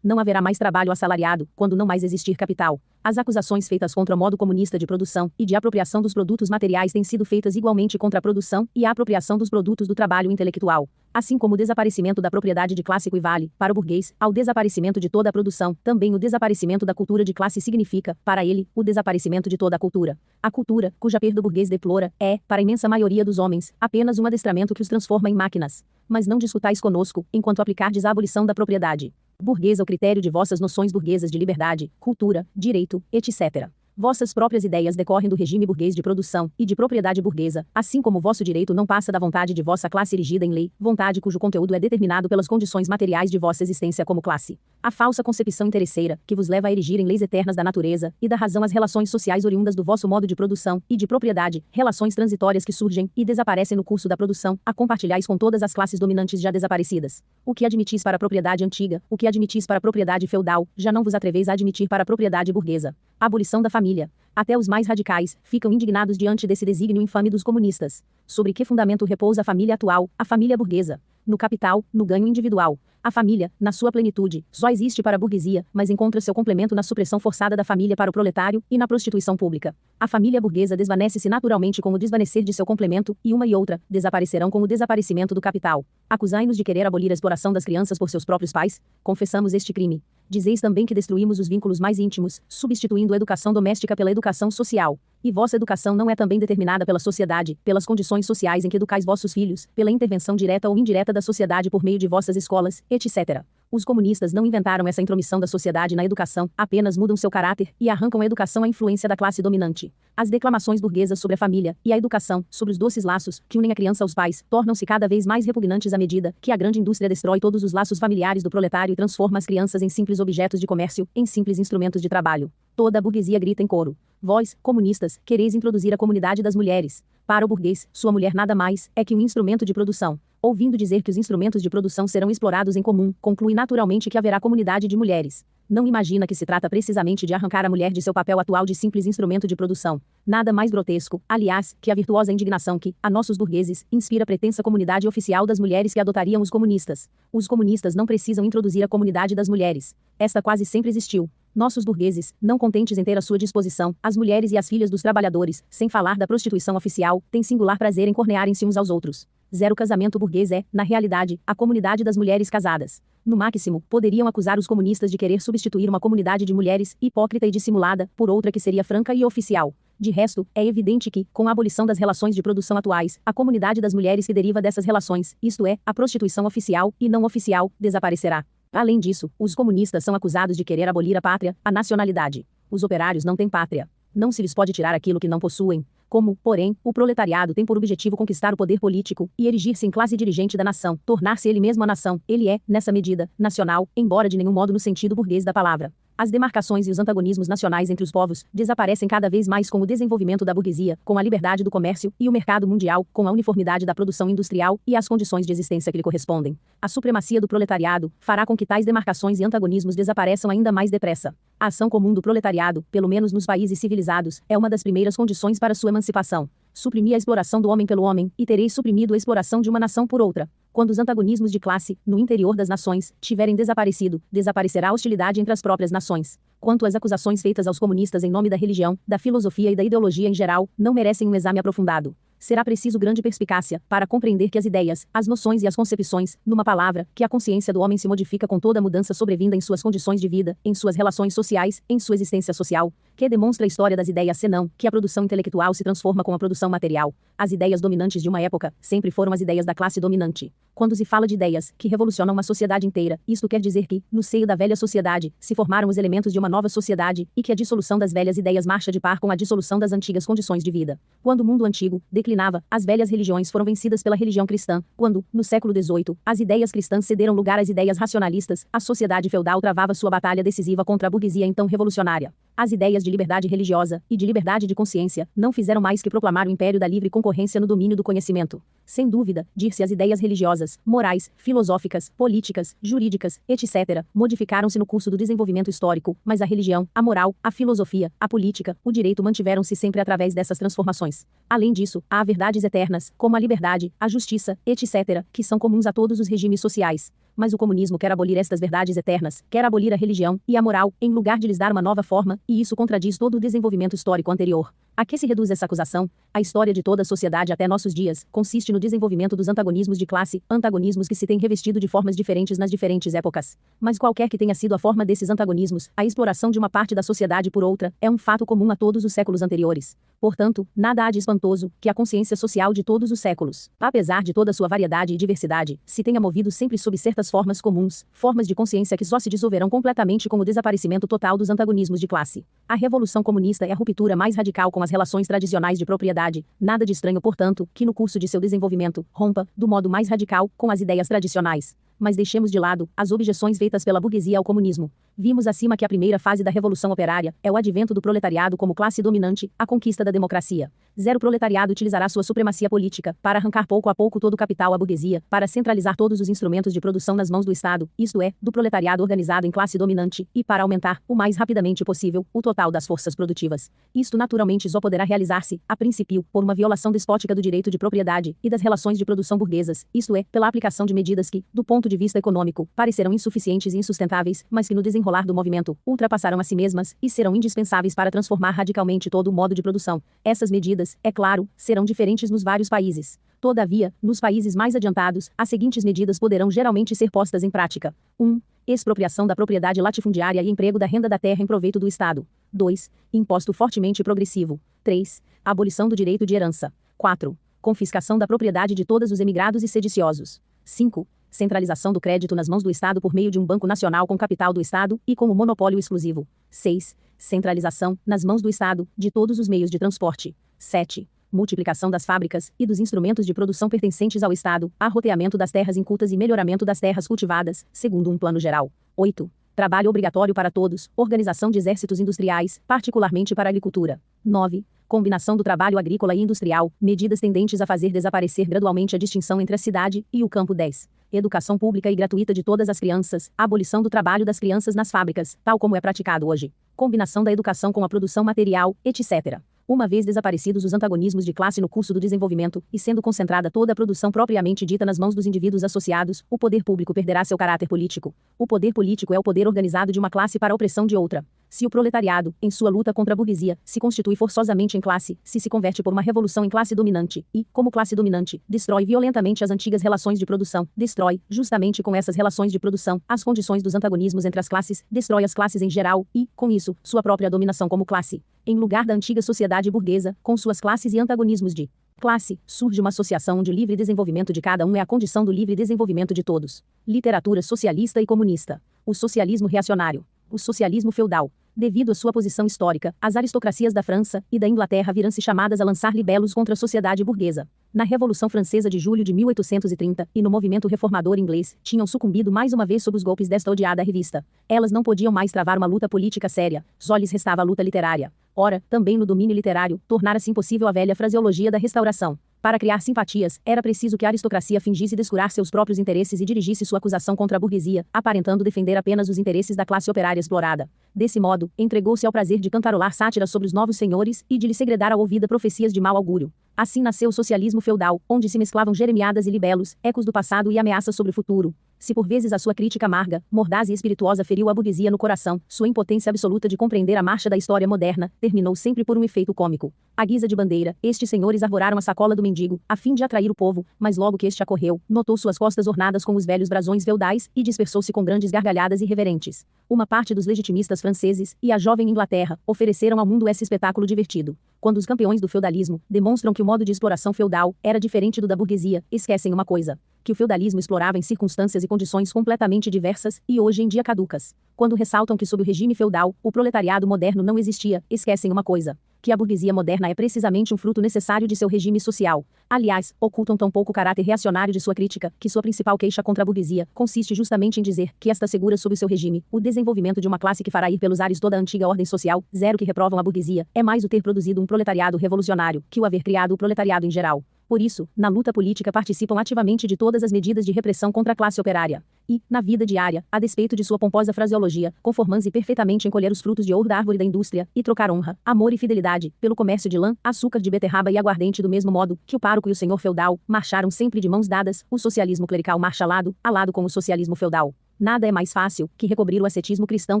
não haverá mais trabalho assalariado, quando não mais existir capital. As acusações feitas contra o modo comunista de produção e de apropriação dos produtos materiais têm sido feitas igualmente contra a produção e a apropriação dos produtos do trabalho intelectual. Assim como o desaparecimento da propriedade de classe equivale, para o burguês, ao desaparecimento de toda a produção, também o desaparecimento da cultura de classe significa, para ele, o desaparecimento de toda a cultura. A cultura, cuja perda o burguês deplora, é, para a imensa maioria dos homens, apenas um adestramento que os transforma em máquinas. Mas não discutais conosco, enquanto aplicardes a abolição da propriedade burguesa ao critério de vossas noções burguesas de liberdade, cultura, direito, etc. Vossas próprias ideias decorrem do regime burguês de produção e de propriedade burguesa, assim como vosso direito não passa da vontade de vossa classe erigida em lei, vontade cujo conteúdo é determinado pelas condições materiais de vossa existência como classe. A falsa concepção interesseira, que vos leva a erigir em leis eternas da natureza e da razão as relações sociais oriundas do vosso modo de produção e de propriedade, relações transitórias que surgem e desaparecem no curso da produção, a compartilhais com todas as classes dominantes já desaparecidas. O que admitis para a propriedade antiga, o que admitis para a propriedade feudal, já não vos atreveis a admitir para a propriedade burguesa. A abolição da família. Até os mais radicais ficam indignados diante desse desígnio infame dos comunistas. Sobre que fundamento repousa a família atual, a família burguesa? No capital, no ganho individual. A família, na sua plenitude, só existe para a burguesia, mas encontra seu complemento na supressão forçada da família para o proletário e na prostituição pública. A família burguesa desvanece-se naturalmente com o desvanecer de seu complemento, e uma e outra desaparecerão com o desaparecimento do capital. Acusai-nos de querer abolir a exploração das crianças por seus próprios pais? Confessamos este crime. Dizeis também que destruímos os vínculos mais íntimos, substituindo a educação doméstica pela educação social. E vossa educação não é também determinada pela sociedade, pelas condições sociais em que educais vossos filhos, pela intervenção direta ou indireta da sociedade por meio de vossas escolas, etc. Os comunistas não inventaram essa intromissão da sociedade na educação, apenas mudam seu caráter e arrancam à educação a influência da classe dominante. As declamações burguesas sobre a família e a educação, sobre os doces laços que unem a criança aos pais, tornam-se cada vez mais repugnantes à medida que a grande indústria destrói todos os laços familiares do proletário e transforma as crianças em simples objetos de comércio, em simples instrumentos de trabalho. Toda a burguesia grita em coro. Vós, comunistas, quereis introduzir a comunidade das mulheres. Para o burguês, sua mulher nada mais é que um instrumento de produção. Ouvindo dizer que os instrumentos de produção serão explorados em comum, conclui naturalmente que haverá comunidade de mulheres. Não imagina que se trata precisamente de arrancar a mulher de seu papel atual de simples instrumento de produção. Nada mais grotesco, aliás, que a virtuosa indignação que, a nossos burgueses, inspira a pretensa comunidade oficial das mulheres que adotariam os comunistas. Os comunistas não precisam introduzir a comunidade das mulheres. Esta quase sempre existiu. Nossos burgueses, não contentes em ter à sua disposição as mulheres e as filhas dos trabalhadores, sem falar da prostituição oficial, têm singular prazer em cornearem-se uns aos outros. Zero casamento burguês é, na realidade, a comunidade das mulheres casadas. No máximo, poderiam acusar os comunistas de querer substituir uma comunidade de mulheres, hipócrita e dissimulada, por outra que seria franca e oficial. De resto, é evidente que, com a abolição das relações de produção atuais, a comunidade das mulheres que deriva dessas relações, isto é, a prostituição oficial e não oficial, desaparecerá. Além disso, os comunistas são acusados de querer abolir a pátria, a nacionalidade. Os operários não têm pátria. Não se lhes pode tirar aquilo que não possuem. Como, porém, o proletariado tem por objetivo conquistar o poder político e erigir-se em classe dirigente da nação, tornar-se ele mesmo a nação, ele é, nessa medida, nacional, embora de nenhum modo no sentido burguês da palavra. As demarcações e os antagonismos nacionais entre os povos desaparecem cada vez mais com o desenvolvimento da burguesia, com a liberdade do comércio e o mercado mundial, com a uniformidade da produção industrial e as condições de existência que lhe correspondem. A supremacia do proletariado fará com que tais demarcações e antagonismos desapareçam ainda mais depressa. A ação comum do proletariado, pelo menos nos países civilizados, é uma das primeiras condições para sua emancipação. Suprimi a exploração do homem pelo homem, e tereis suprimido a exploração de uma nação por outra. Quando os antagonismos de classe, no interior das nações, tiverem desaparecido, desaparecerá a hostilidade entre as próprias nações. Quanto às acusações feitas aos comunistas em nome da religião, da filosofia e da ideologia em geral, não merecem um exame aprofundado. Será preciso grande perspicácia para compreender que as ideias, as noções e as concepções, numa palavra, que a consciência do homem se modifica com toda a mudança sobrevinda em suas condições de vida, em suas relações sociais, em sua existência social, que demonstra a história das ideias senão que a produção intelectual se transforma com a produção material. As ideias dominantes de uma época sempre foram as ideias da classe dominante. Quando se fala de ideias que revolucionam uma sociedade inteira, isto quer dizer que, no seio da velha sociedade, se formaram os elementos de uma nova sociedade e que a dissolução das velhas ideias marcha de par com a dissolução das antigas condições de vida. Quando o mundo antigo declinava, as velhas religiões foram vencidas pela religião cristã. Quando, no século XVIII, as ideias cristãs cederam lugar às ideias racionalistas, a sociedade feudal travava sua batalha decisiva contra a burguesia então revolucionária. As ideias de liberdade religiosa e de liberdade de consciência não fizeram mais que proclamar o império da livre concorrência no domínio do conhecimento. Sem dúvida, dir-se as ideias religiosas, morais, filosóficas, políticas, jurídicas, etc., modificaram-se no curso do desenvolvimento histórico, mas a religião, a moral, a filosofia, a política, o direito mantiveram-se sempre através dessas transformações. Além disso, há verdades eternas, como a liberdade, a justiça, etc., que são comuns a todos os regimes sociais. Mas o comunismo quer abolir estas verdades eternas, quer abolir a religião e a moral, em lugar de lhes dar uma nova forma, e isso contradiz todo o desenvolvimento histórico anterior. A que se reduz essa acusação? A história de toda a sociedade até nossos dias consiste no desenvolvimento dos antagonismos de classe, antagonismos que se têm revestido de formas diferentes nas diferentes épocas. Mas qualquer que tenha sido a forma desses antagonismos, a exploração de uma parte da sociedade por outra, é um fato comum a todos os séculos anteriores. Portanto, nada há de espantoso que a consciência social de todos os séculos, apesar de toda sua variedade e diversidade, se tenha movido sempre sob certas formas comuns, formas de consciência que só se dissolverão completamente com o desaparecimento total dos antagonismos de classe. A Revolução Comunista é a ruptura mais radical com as relações tradicionais de propriedade, nada de estranho, portanto, que no curso de seu desenvolvimento, rompa, do modo mais radical, com as ideias tradicionais. Mas deixemos de lado as objeções feitas pela burguesia ao comunismo. Vimos acima que a primeira fase da Revolução Operária é o advento do proletariado como classe dominante, a conquista da democracia. O proletariado utilizará sua supremacia política para arrancar pouco a pouco todo o capital à burguesia, para centralizar todos os instrumentos de produção nas mãos do Estado, isto é, do proletariado organizado em classe dominante, e para aumentar, o mais rapidamente possível, o total das forças produtivas. Isto naturalmente só poderá realizar-se, a princípio, por uma violação despótica do direito de propriedade e das relações de produção burguesas, isto é, pela aplicação de medidas que, do ponto de vista econômico, parecerão insuficientes e insustentáveis, mas que no desenrolar do movimento, ultrapassarão a si mesmas e serão indispensáveis para transformar radicalmente todo o modo de produção. Essas medidas, é claro, serão diferentes nos vários países. Todavia, nos países mais adiantados, as seguintes medidas poderão geralmente ser postas em prática. 1. Expropriação da propriedade latifundiária e emprego da renda da terra em proveito do Estado. 2. Imposto fortemente progressivo. 3. Abolição do direito de herança. 4. Confiscação da propriedade de todos os emigrados e sediciosos. 5. Centralização do crédito nas mãos do Estado por meio de um banco nacional com capital do Estado e com o monopólio exclusivo. 6. Centralização, nas mãos do Estado, de todos os meios de transporte. 7. Multiplicação das fábricas e dos instrumentos de produção pertencentes ao Estado, arroteamento das terras incultas e melhoramento das terras cultivadas, segundo um plano geral. 8. Trabalho obrigatório para todos, organização de exércitos industriais, particularmente para a agricultura. 9. Combinação do trabalho agrícola e industrial, medidas tendentes a fazer desaparecer gradualmente a distinção entre a cidade e o campo. 10. Educação pública e gratuita de todas as crianças, abolição do trabalho das crianças nas fábricas, tal como é praticado hoje. Combinação da educação com a produção material, etc. Uma vez desaparecidos os antagonismos de classe no curso do desenvolvimento, e sendo concentrada toda a produção propriamente dita nas mãos dos indivíduos associados, o poder público perderá seu caráter político. O poder político é o poder organizado de uma classe para a opressão de outra. Se o proletariado, em sua luta contra a burguesia, se constitui forçosamente em classe, se converte por uma revolução em classe dominante, e, como classe dominante, destrói violentamente as antigas relações de produção, destrói, justamente com essas relações de produção, as condições dos antagonismos entre as classes, destrói as classes em geral, e, com isso, sua própria dominação como classe. Em lugar da antiga sociedade burguesa, com suas classes e antagonismos de classe, surge uma associação onde o livre desenvolvimento de cada um é a condição do livre desenvolvimento de todos. Literatura socialista e comunista. O socialismo reacionário. O socialismo feudal. Devido à sua posição histórica, as aristocracias da França e da Inglaterra viram-se chamadas a lançar libelos contra a sociedade burguesa. Na Revolução Francesa de julho de 1830, e no movimento reformador inglês, tinham sucumbido mais uma vez sob os golpes desta odiada revista. Elas não podiam mais travar uma luta política séria, só lhes restava a luta literária. Ora, também no domínio literário, tornara-se impossível a velha fraseologia da restauração. Para criar simpatias, era preciso que a aristocracia fingisse descurar seus próprios interesses e dirigisse sua acusação contra a burguesia, aparentando defender apenas os interesses da classe operária explorada. Desse modo, entregou-se ao prazer de cantarolar sátiras sobre os novos senhores e de lhe segredar ao ouvido profecias de mau augúrio. Assim nasceu o socialismo feudal, onde se mesclavam jeremiadas e libelos, ecos do passado e ameaças sobre o futuro. Se por vezes a sua crítica amarga, mordaz e espirituosa feriu a burguesia no coração, sua impotência absoluta de compreender a marcha da história moderna, terminou sempre por um efeito cômico. À guisa de bandeira, estes senhores arvoraram a sacola do mendigo, a fim de atrair o povo, mas logo que este acorreu, notou suas costas ornadas com os velhos brasões feudais, e dispersou-se com grandes gargalhadas irreverentes. Uma parte dos legitimistas franceses, e a jovem Inglaterra, ofereceram ao mundo esse espetáculo divertido. Quando os campeões do feudalismo demonstram que o modo de exploração feudal era diferente do da burguesia, esquecem uma coisa: que o feudalismo explorava em circunstâncias e condições completamente diversas, e hoje em dia caducas. Quando ressaltam que sob o regime feudal, o proletariado moderno não existia, esquecem uma coisa: que a burguesia moderna é precisamente um fruto necessário de seu regime social. Aliás, ocultam tão pouco o caráter reacionário de sua crítica, que sua principal queixa contra a burguesia consiste justamente em dizer que esta assegura sob o seu regime o desenvolvimento de uma classe que fará ir pelos ares toda a antiga ordem social. Zero que reprovam a burguesia é mais o ter produzido um proletariado revolucionário que o haver criado o proletariado em geral. Por isso, na luta política participam ativamente de todas as medidas de repressão contra a classe operária. E, na vida diária, a despeito de sua pomposa fraseologia, conformam-se perfeitamente em colher os frutos de ouro da árvore da indústria, e trocar honra, amor e fidelidade, pelo comércio de lã, açúcar de beterraba e aguardente do mesmo modo que o pároco e o senhor feudal marcharam sempre de mãos dadas, o socialismo clerical marcha a lado com o socialismo feudal. Nada é mais fácil que recobrir o ascetismo cristão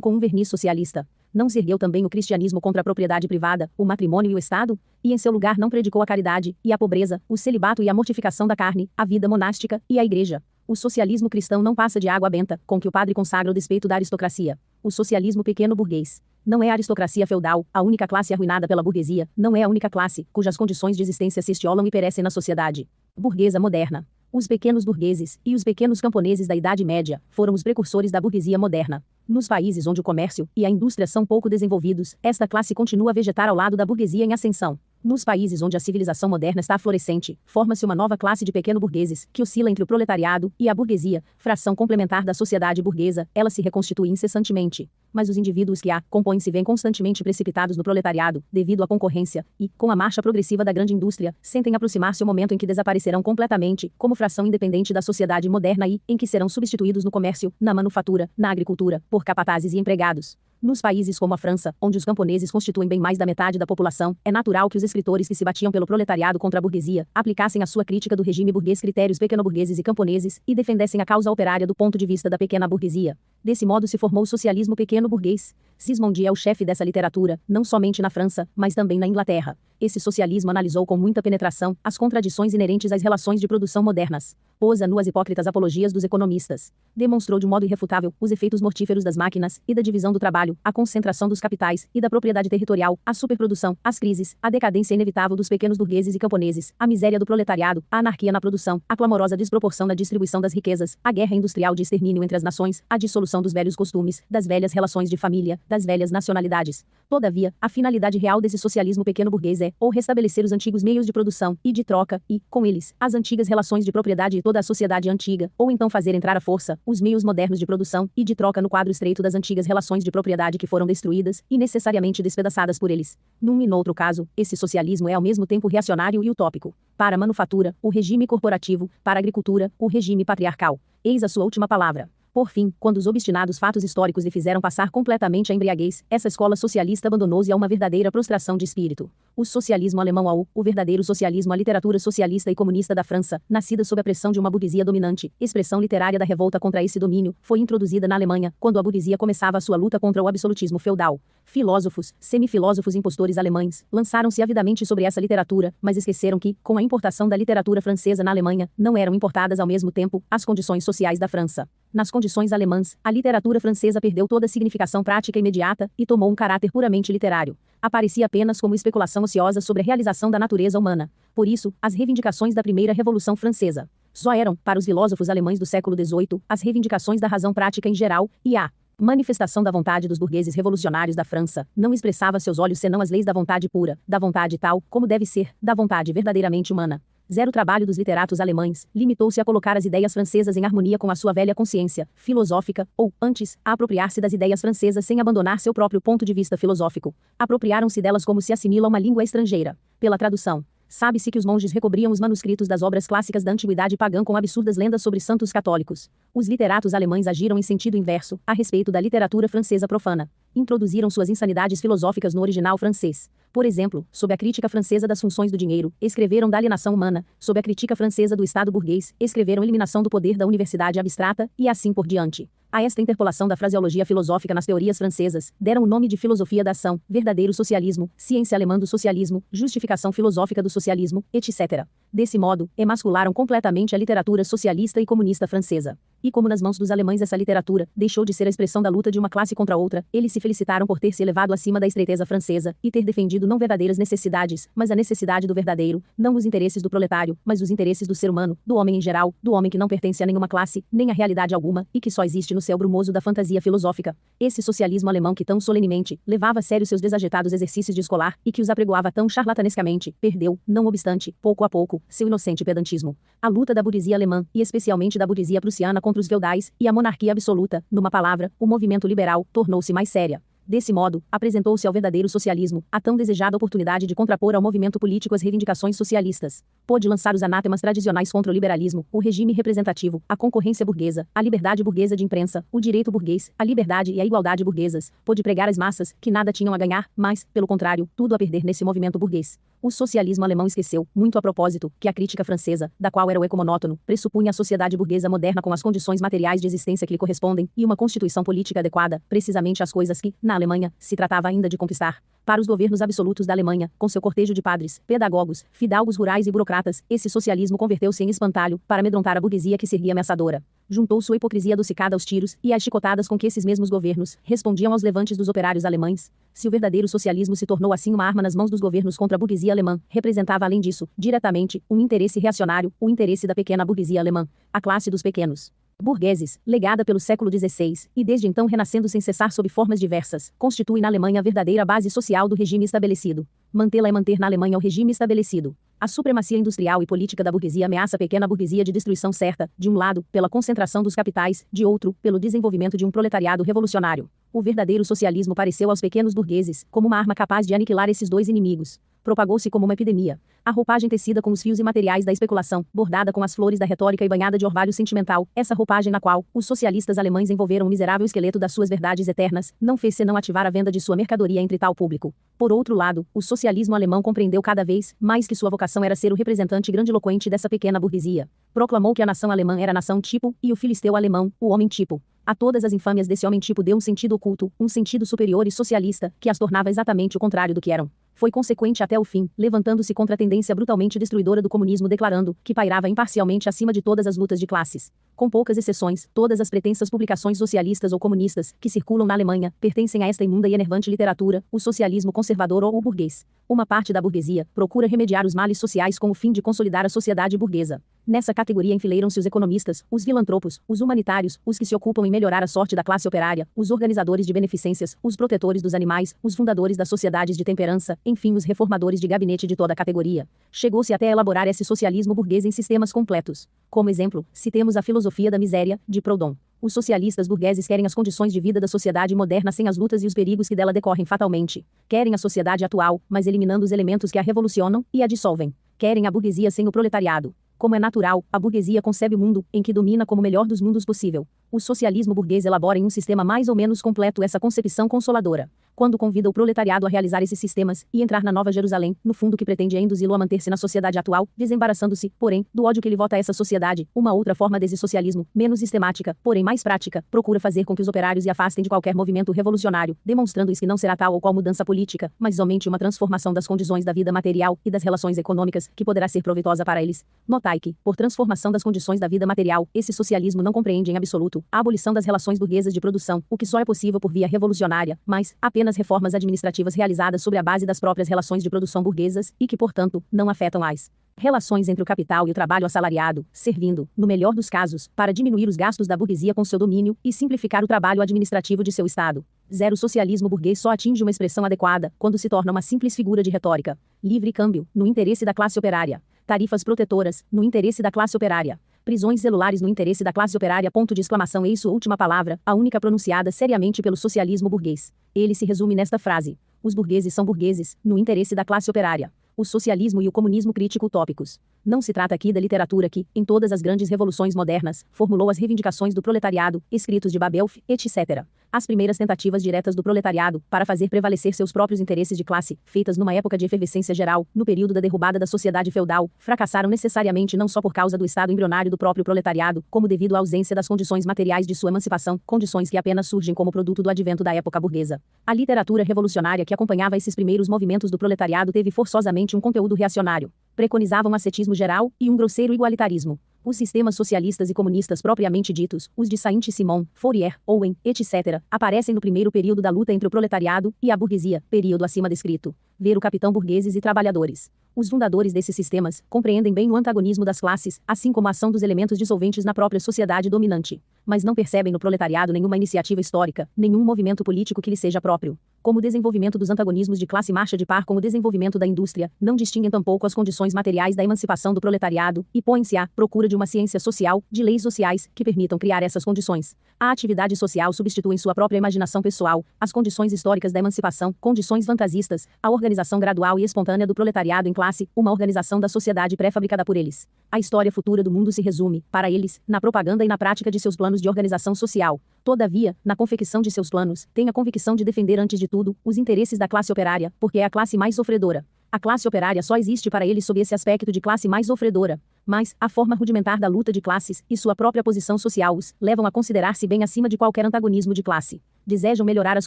com um verniz socialista. Não se ergueu também o cristianismo contra a propriedade privada, o matrimônio e o Estado? E em seu lugar não predicou a caridade, e a pobreza, o celibato e a mortificação da carne, a vida monástica, e a igreja? O socialismo cristão não passa de água benta, com que o padre consagra o despeito da aristocracia. O socialismo pequeno burguês não é a aristocracia feudal, a única classe arruinada pela burguesia, não é a única classe cujas condições de existência se estiolam e perecem na sociedade burguesa moderna. Os pequenos burgueses e os pequenos camponeses da Idade Média foram os precursores da burguesia moderna. Nos países onde o comércio e a indústria são pouco desenvolvidos, esta classe continua a vegetar ao lado da burguesia em ascensão. Nos países onde a civilização moderna está florescente, forma-se uma nova classe de pequeno burgueses, que oscila entre o proletariado e a burguesia, fração complementar da sociedade burguesa. Ela se reconstitui incessantemente. Mas os indivíduos que a compõem se veem constantemente precipitados no proletariado, devido à concorrência, e, com a marcha progressiva da grande indústria, sentem aproximar-se o momento em que desaparecerão completamente, como fração independente da sociedade moderna e, em que serão substituídos no comércio, na manufatura, na agricultura, por capatazes e empregados. Nos países como a França, onde os camponeses constituem bem mais da metade da população, é natural que os escritores que se batiam pelo proletariado contra a burguesia aplicassem à sua crítica do regime burguês critérios pequeno-burgueses e camponeses e defendessem a causa operária do ponto de vista da pequena burguesia. Desse modo se formou o socialismo pequeno-burguês. Sismondi é o chefe dessa literatura, não somente na França, mas também na Inglaterra. Esse socialismo analisou com muita penetração as contradições inerentes às relações de produção modernas. Pôs a nu as hipócritas apologias dos economistas. Demonstrou de modo irrefutável os efeitos mortíferos das máquinas e da divisão do trabalho, a concentração dos capitais e da propriedade territorial, a superprodução, as crises, a decadência inevitável dos pequenos burgueses e camponeses, a miséria do proletariado, a anarquia na produção, a clamorosa desproporção na distribuição das riquezas, a guerra industrial de extermínio entre as nações, a dissolução dos velhos costumes, das velhas relações de família, das velhas nacionalidades. Todavia, a finalidade real desse socialismo pequeno-burguês é ou restabelecer os antigos meios de produção e de troca e, com eles, as antigas relações de propriedade e toda a sociedade antiga, ou então fazer entrar à força os meios modernos de produção e de troca no quadro estreito das antigas relações de propriedade que foram destruídas e necessariamente despedaçadas por eles. Num e noutro caso, esse socialismo é ao mesmo tempo reacionário e utópico. Para a manufatura, o regime corporativo; para a agricultura, o regime patriarcal. Eis a sua última palavra. Por fim, quando os obstinados fatos históricos lhe fizeram passar completamente a embriaguez, essa escola socialista abandonou-se a uma verdadeira prostração de espírito. O socialismo alemão o verdadeiro socialismo, a literatura socialista e comunista da França, nascida sob a pressão de uma burguesia dominante, expressão literária da revolta contra esse domínio, foi introduzida na Alemanha, quando a burguesia começava a sua luta contra o absolutismo feudal. Filósofos, semifilósofos e impostores alemães, lançaram-se avidamente sobre essa literatura, mas esqueceram que, com a importação da literatura francesa na Alemanha, não eram importadas ao mesmo tempo as condições sociais da França. Nas condições alemãs, a literatura francesa perdeu toda a significação prática imediata e tomou um caráter puramente literário. Aparecia apenas como especulação ociosa sobre a realização da natureza humana. Por isso, as reivindicações da primeira Revolução Francesa só eram, para os filósofos alemães do século XVIII, as reivindicações da razão prática em geral, e a manifestação da vontade dos burgueses revolucionários da França não expressava a seus olhos senão as leis da vontade pura, da vontade tal como deve ser, da vontade verdadeiramente humana. Zero trabalho dos literatos alemães limitou-se a colocar as ideias francesas em harmonia com a sua velha consciência filosófica, ou, antes, a apropriar-se das ideias francesas sem abandonar seu próprio ponto de vista filosófico. Apropriaram-se delas como se assimila uma língua estrangeira. Pela tradução, sabe-se que os monges recobriam os manuscritos das obras clássicas da antiguidade pagã com absurdas lendas sobre santos católicos. Os literatos alemães agiram em sentido inverso, a respeito da literatura francesa profana. Introduziram suas insanidades filosóficas no original francês. Por exemplo, sob a crítica francesa das funções do dinheiro, escreveram da alienação humana, sob a crítica francesa do Estado burguês, escreveram eliminação do poder da universidade abstrata, e assim por diante. A esta interpolação da fraseologia filosófica nas teorias francesas, deram o nome de filosofia da ação, verdadeiro socialismo, ciência alemã do socialismo, justificação filosófica do socialismo, etc. Desse modo, emascularam completamente a literatura socialista e comunista francesa. E como nas mãos dos alemães essa literatura deixou de ser a expressão da luta de uma classe contra outra, eles se felicitaram por ter se elevado acima da estreiteza francesa, e ter defendido não verdadeiras necessidades, mas a necessidade do verdadeiro, não os interesses do proletário, mas os interesses do ser humano, do homem em geral, do homem que não pertence a nenhuma classe, nem a realidade alguma, e que só existe no céu brumoso da fantasia filosófica. Esse socialismo alemão que tão solenemente levava a sério seus desajeitados exercícios de escolar, e que os apregoava tão charlatanescamente, perdeu, não obstante, pouco a pouco, seu inocente pedantismo. A luta da burguesia alemã, e especialmente da burguesia prussiana contra os feudais, e a monarquia absoluta, numa palavra, o movimento liberal, tornou-se mais séria. Desse modo, apresentou-se ao verdadeiro socialismo, a tão desejada oportunidade de contrapor ao movimento político as reivindicações socialistas. Pôde lançar os anátemas tradicionais contra o liberalismo, o regime representativo, a concorrência burguesa, a liberdade burguesa de imprensa, o direito burguês, a liberdade e a igualdade burguesas. Pôde pregar às massas, que nada tinham a ganhar, mas, pelo contrário, tudo a perder nesse movimento burguês. O socialismo alemão esqueceu, muito a propósito, que a crítica francesa, da qual era o eco monótono, pressupunha a sociedade burguesa moderna com as condições materiais de existência que lhe correspondem, e uma constituição política adequada, precisamente as coisas que, na Alemanha, se tratava ainda de conquistar. Para os governos absolutos da Alemanha, com seu cortejo de padres, pedagogos, fidalgos rurais e burocratas, esse socialismo converteu-se em espantalho, para amedrontar a burguesia que se erguia ameaçadora. Juntou sua hipocrisia adocicada aos tiros, e às chicotadas com que esses mesmos governos respondiam aos levantes dos operários alemães. Se o verdadeiro socialismo se tornou assim uma arma nas mãos dos governos contra a burguesia alemã, representava além disso, diretamente, um interesse reacionário, o interesse da pequena burguesia alemã, a classe dos pequenos burgueses, legada pelo século XVI, e desde então renascendo sem cessar sob formas diversas, constitui na Alemanha a verdadeira base social do regime estabelecido. Mantê-la é manter na Alemanha o regime estabelecido. A supremacia industrial e política da burguesia ameaça a pequena burguesia de destruição certa, de um lado, pela concentração dos capitais, de outro, pelo desenvolvimento de um proletariado revolucionário. O verdadeiro socialismo pareceu aos pequenos burgueses como uma arma capaz de aniquilar esses dois inimigos. Propagou-se como uma epidemia. A roupagem tecida com os fios imateriais da especulação, bordada com as flores da retórica e banhada de orvalho sentimental, essa roupagem na qual os socialistas alemães envolveram o miserável esqueleto das suas verdades eternas, não fez senão ativar a venda de sua mercadoria entre tal público. Por outro lado, o socialismo alemão compreendeu cada vez mais que sua vocação era ser o representante grandiloquente dessa pequena burguesia. Proclamou que a nação alemã era a nação tipo, e o filisteu alemão, o homem tipo. A todas as infâmias desse homem tipo deu um sentido oculto, um sentido superior e socialista, que as tornava exatamente o contrário do que eram. Foi consequente até o fim, levantando-se contra a tendência brutalmente destruidora do comunismo, declarando que pairava imparcialmente acima de todas as lutas de classes. Com poucas exceções, todas as pretensas publicações socialistas ou comunistas que circulam na Alemanha pertencem a esta imunda e enervante literatura, o socialismo conservador ou o burguês. Uma parte da burguesia procura remediar os males sociais com o fim de consolidar a sociedade burguesa. Nessa categoria enfileiram-se os economistas, os filantropos, os humanitários, os que se ocupam em melhorar a sorte da classe operária, os organizadores de beneficências, os protetores dos animais, os fundadores das sociedades de temperança, enfim os reformadores de gabinete de toda a categoria. Chegou-se até a elaborar esse socialismo burguês em sistemas completos. Como exemplo, citemos a filosofia da miséria, de Proudhon. Os socialistas burgueses querem as condições de vida da sociedade moderna sem as lutas e os perigos que dela decorrem fatalmente. Querem a sociedade atual, mas eliminando os elementos que a revolucionam e a dissolvem. Querem a burguesia sem o proletariado. Como é natural, a burguesia concebe o mundo, em que domina como o melhor dos mundos possível. O socialismo burguês elabora em um sistema mais ou menos completo essa concepção consoladora. Quando convida o proletariado a realizar esses sistemas, e entrar na Nova Jerusalém, no fundo que pretende é induzi-lo a manter-se na sociedade atual, desembaraçando-se, porém, do ódio que ele vota a essa sociedade, uma outra forma desse socialismo, menos sistemática, porém mais prática, procura fazer com que os operários se afastem de qualquer movimento revolucionário, demonstrando-lhes que não será tal ou qual mudança política, mas somente uma transformação das condições da vida material e das relações econômicas, que poderá ser proveitosa para eles. Notai que, por transformação das condições da vida material, esse socialismo não compreende em absoluto a abolição das relações burguesas de produção, o que só é possível por via revolucionária, mas apenas reformas administrativas realizadas sobre a base das próprias relações de produção burguesas e que, portanto, não afetam as relações entre o capital e o trabalho assalariado, servindo, no melhor dos casos, para diminuir os gastos da burguesia com seu domínio e simplificar o trabalho administrativo de seu Estado. O socialismo burguês só atinge uma expressão adequada quando se torna uma simples figura de retórica. Livre câmbio, no interesse da classe operária. Tarifas protetoras, no interesse da classe operária. Prisões celulares no interesse da classe operária. Ponto de exclamação. Eis sua última palavra, a única pronunciada seriamente pelo socialismo burguês. Ele se resume nesta frase: os burgueses são burgueses, no interesse da classe operária. O socialismo e o comunismo crítico utópicos. Não se trata aqui da literatura que, em todas as grandes revoluções modernas, formulou as reivindicações do proletariado, escritos de Babelf, etc. As primeiras tentativas diretas do proletariado para fazer prevalecer seus próprios interesses de classe, feitas numa época de efervescência geral, no período da derrubada da sociedade feudal, fracassaram necessariamente não só por causa do estado embrionário do próprio proletariado, como devido à ausência das condições materiais de sua emancipação, condições que apenas surgem como produto do advento da época burguesa. A literatura revolucionária que acompanhava esses primeiros movimentos do proletariado teve forçosamente um conteúdo reacionário. Preconizava um ascetismo geral e um grosseiro igualitarismo. Os sistemas socialistas e comunistas propriamente ditos, os de Saint-Simon, Fourier, Owen, etc., aparecem no primeiro período da luta entre o proletariado e a burguesia, período acima descrito. Ver o capitão burgueses e trabalhadores. Os fundadores desses sistemas compreendem bem o antagonismo das classes, assim como a ação dos elementos dissolventes na própria sociedade dominante. Mas não percebem no proletariado nenhuma iniciativa histórica, nenhum movimento político que lhe seja próprio. Como o desenvolvimento dos antagonismos de classe marcha de par com o desenvolvimento da indústria, não distinguem tampouco as condições materiais da emancipação do proletariado, e põem-se à procura de uma ciência social, de leis sociais, que permitam criar essas condições. A atividade social substitui em sua própria imaginação pessoal as condições históricas da emancipação, condições fantasistas, a organização gradual e espontânea do proletariado em classe, uma organização da sociedade pré-fabricada por eles. A história futura do mundo se resume, para eles, na propaganda e na prática de seus planos de organização social. Todavia, na confecção de seus planos, tem a convicção de defender antes de tudo os interesses da classe operária, porque é a classe mais sofredora. A classe operária só existe para eles sob esse aspecto de classe mais sofredora. Mas, a forma rudimentar da luta de classes, e sua própria posição social os levam a considerar-se bem acima de qualquer antagonismo de classe. Desejam melhorar as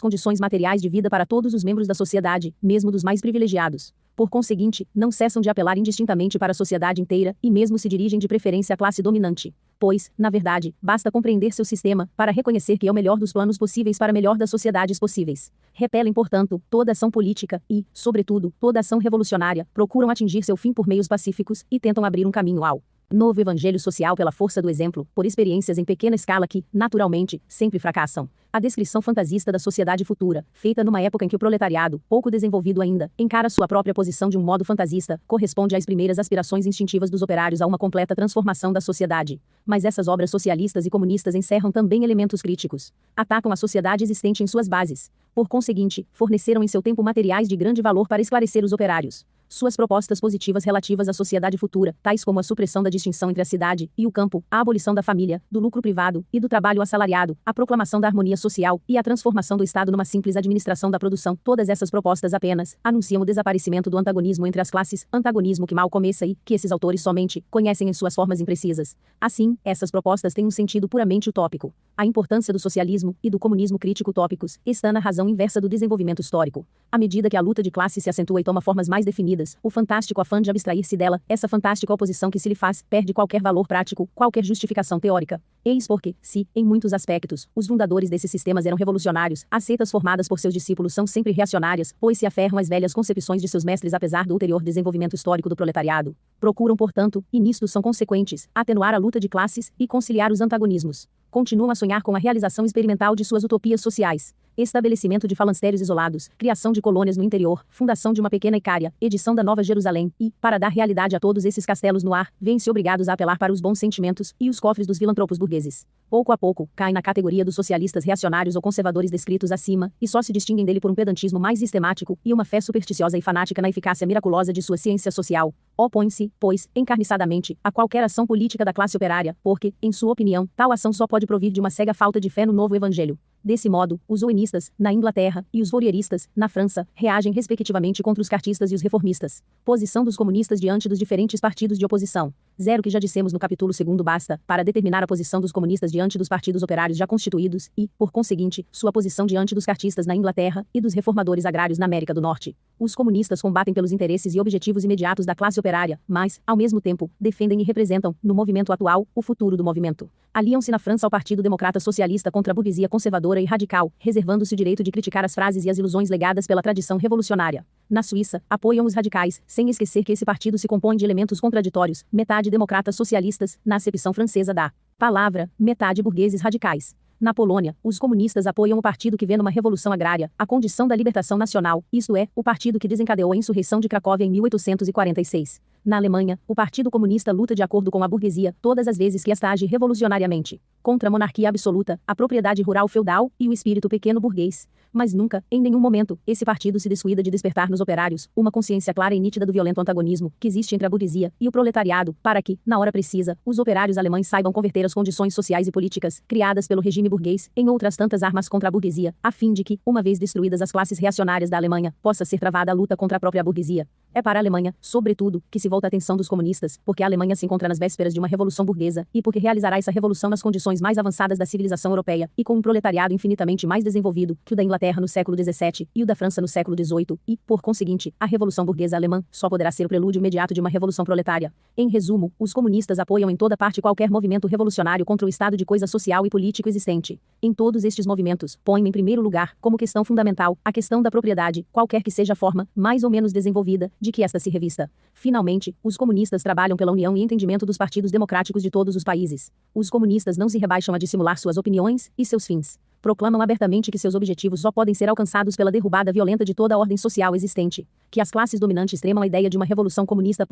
condições materiais de vida para todos os membros da sociedade, mesmo dos mais privilegiados. Por conseguinte, não cessam de apelar indistintamente para a sociedade inteira, e mesmo se dirigem de preferência à classe dominante. Pois, na verdade, basta compreender seu sistema, para reconhecer que é o melhor dos planos possíveis para a melhor das sociedades possíveis. Repelem, portanto, toda ação política e, sobretudo, toda ação revolucionária, procuram atingir seu fim por meios pacíficos, e tentam abrir um caminho ao novo evangelho social pela força do exemplo, por experiências em pequena escala que, naturalmente, sempre fracassam. A descrição fantasista da sociedade futura, feita numa época em que o proletariado, pouco desenvolvido ainda, encara sua própria posição de um modo fantasista, corresponde às primeiras aspirações instintivas dos operários a uma completa transformação da sociedade. Mas essas obras socialistas e comunistas encerram também elementos críticos. Atacam a sociedade existente em suas bases. Por conseguinte, forneceram em seu tempo materiais de grande valor para esclarecer os operários. Suas propostas positivas relativas à sociedade futura, tais como a supressão da distinção entre a cidade e o campo, a abolição da família, do lucro privado e do trabalho assalariado, a proclamação da harmonia social e a transformação do Estado numa simples administração da produção, todas essas propostas apenas anunciam o desaparecimento do antagonismo entre as classes, antagonismo que mal começa e que esses autores somente conhecem em suas formas imprecisas. Assim, essas propostas têm um sentido puramente utópico. A importância do socialismo e do comunismo crítico utópicos está na razão inversa do desenvolvimento histórico. À medida que a luta de classe se acentua e toma formas mais definidas, o fantástico afã de abstrair-se dela, essa fantástica oposição que se lhe faz, perde qualquer valor prático, qualquer justificação teórica. Eis porque, se, em muitos aspectos, os fundadores desses sistemas eram revolucionários, as seitas formadas por seus discípulos são sempre reacionárias, pois se aferram às velhas concepções de seus mestres apesar do ulterior desenvolvimento histórico do proletariado. Procuram, portanto, e nisto são consequentes, atenuar a luta de classes e conciliar os antagonismos. Continuam a sonhar com a realização experimental de suas utopias sociais. Estabelecimento de falancérios isolados, criação de colônias no interior, fundação de uma pequena Icária, edição da Nova Jerusalém, e, para dar realidade a todos esses castelos no ar, veem-se obrigados a apelar para os bons sentimentos e os cofres dos filantropos burgueses. Pouco a pouco, caem na categoria dos socialistas reacionários ou conservadores descritos acima, e só se distinguem dele por um pedantismo mais sistemático e uma fé supersticiosa e fanática na eficácia miraculosa de sua ciência social. Opõem-se, pois, encarniçadamente, a qualquer ação política da classe operária, porque, em sua opinião, tal ação só pode provir de uma cega falta de fé no novo evangelho. Desse modo, os owenistas, na Inglaterra, e os fourieristas, na França, reagem respectivamente contra os cartistas e os reformistas. Posição dos comunistas diante dos diferentes partidos de oposição. Zero que já dissemos no capítulo 2 basta, para determinar a posição dos comunistas diante dos partidos operários já constituídos, e, por conseguinte, sua posição diante dos cartistas na Inglaterra, e dos reformadores agrários na América do Norte. Os comunistas combatem pelos interesses e objetivos imediatos da classe operária, mas, ao mesmo tempo, defendem e representam, no movimento atual, o futuro do movimento. Aliam-se na França ao Partido Democrata Socialista contra a burguesia conservadora e radical, reservando-se o direito de criticar as frases e as ilusões legadas pela tradição revolucionária. Na Suíça, apoiam os radicais, sem esquecer que esse partido se compõe de elementos contraditórios, metade democratas socialistas, na acepção francesa da palavra, metade burgueses radicais. Na Polônia, os comunistas apoiam o partido que vê numa revolução agrária a condição da libertação nacional, isto é, o partido que desencadeou a insurreição de Cracóvia em 1846. Na Alemanha, o Partido Comunista luta de acordo com a burguesia todas as vezes que esta age revolucionariamente contra a monarquia absoluta, a propriedade rural feudal e o espírito pequeno burguês. Mas nunca, em nenhum momento, esse partido se descuida de despertar nos operários uma consciência clara e nítida do violento antagonismo que existe entre a burguesia e o proletariado, para que, na hora precisa, os operários alemães saibam converter as condições sociais e políticas, criadas pelo regime burguês, em outras tantas armas contra a burguesia, a fim de que, uma vez destruídas as classes reacionárias da Alemanha, possa ser travada a luta contra a própria burguesia. É para a Alemanha, sobretudo, que se volta a atenção dos comunistas, porque a Alemanha se encontra nas vésperas de uma revolução burguesa, e porque realizará essa revolução nas condições mais avançadas da civilização europeia, e com um proletariado infinitamente mais desenvolvido que o da Inglaterra no século XVII e o da França no século XVIII, e, por conseguinte, a revolução burguesa alemã só poderá ser o prelúdio imediato de uma revolução proletária. Em resumo, os comunistas apoiam em toda parte qualquer movimento revolucionário contra o estado de coisa social e político existente. Em todos estes movimentos, põem em primeiro lugar, como questão fundamental, a questão da propriedade, qualquer que seja a forma, mais ou menos desenvolvida, de que esta se revista. Finalmente, os comunistas trabalham pela união e entendimento dos partidos democráticos de todos os países. Os comunistas não se rebaixam a dissimular suas opiniões e seus fins. Proclamam abertamente que seus objetivos só podem ser alcançados pela derrubada violenta de toda a ordem social existente. Que as classes dominantes tremam a ideia de uma revolução comunista.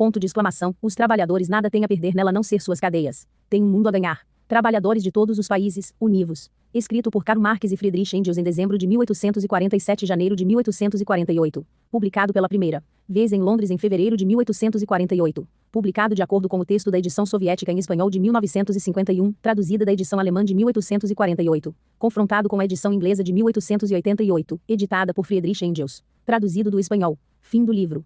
Os trabalhadores nada têm a perder nela a não ser suas cadeias. Têm um mundo a ganhar. Trabalhadores de todos os países, univos. Escrito por Karl Marx e Friedrich Engels em dezembro de 1847 e janeiro de 1848. Publicado pela primeira vez em Londres em fevereiro de 1848. Publicado de acordo com o texto da edição soviética em espanhol de 1951, traduzida da edição alemã de 1848. Confrontado com a edição inglesa de 1888, editada por Friedrich Engels. Traduzido do espanhol. Fim do livro.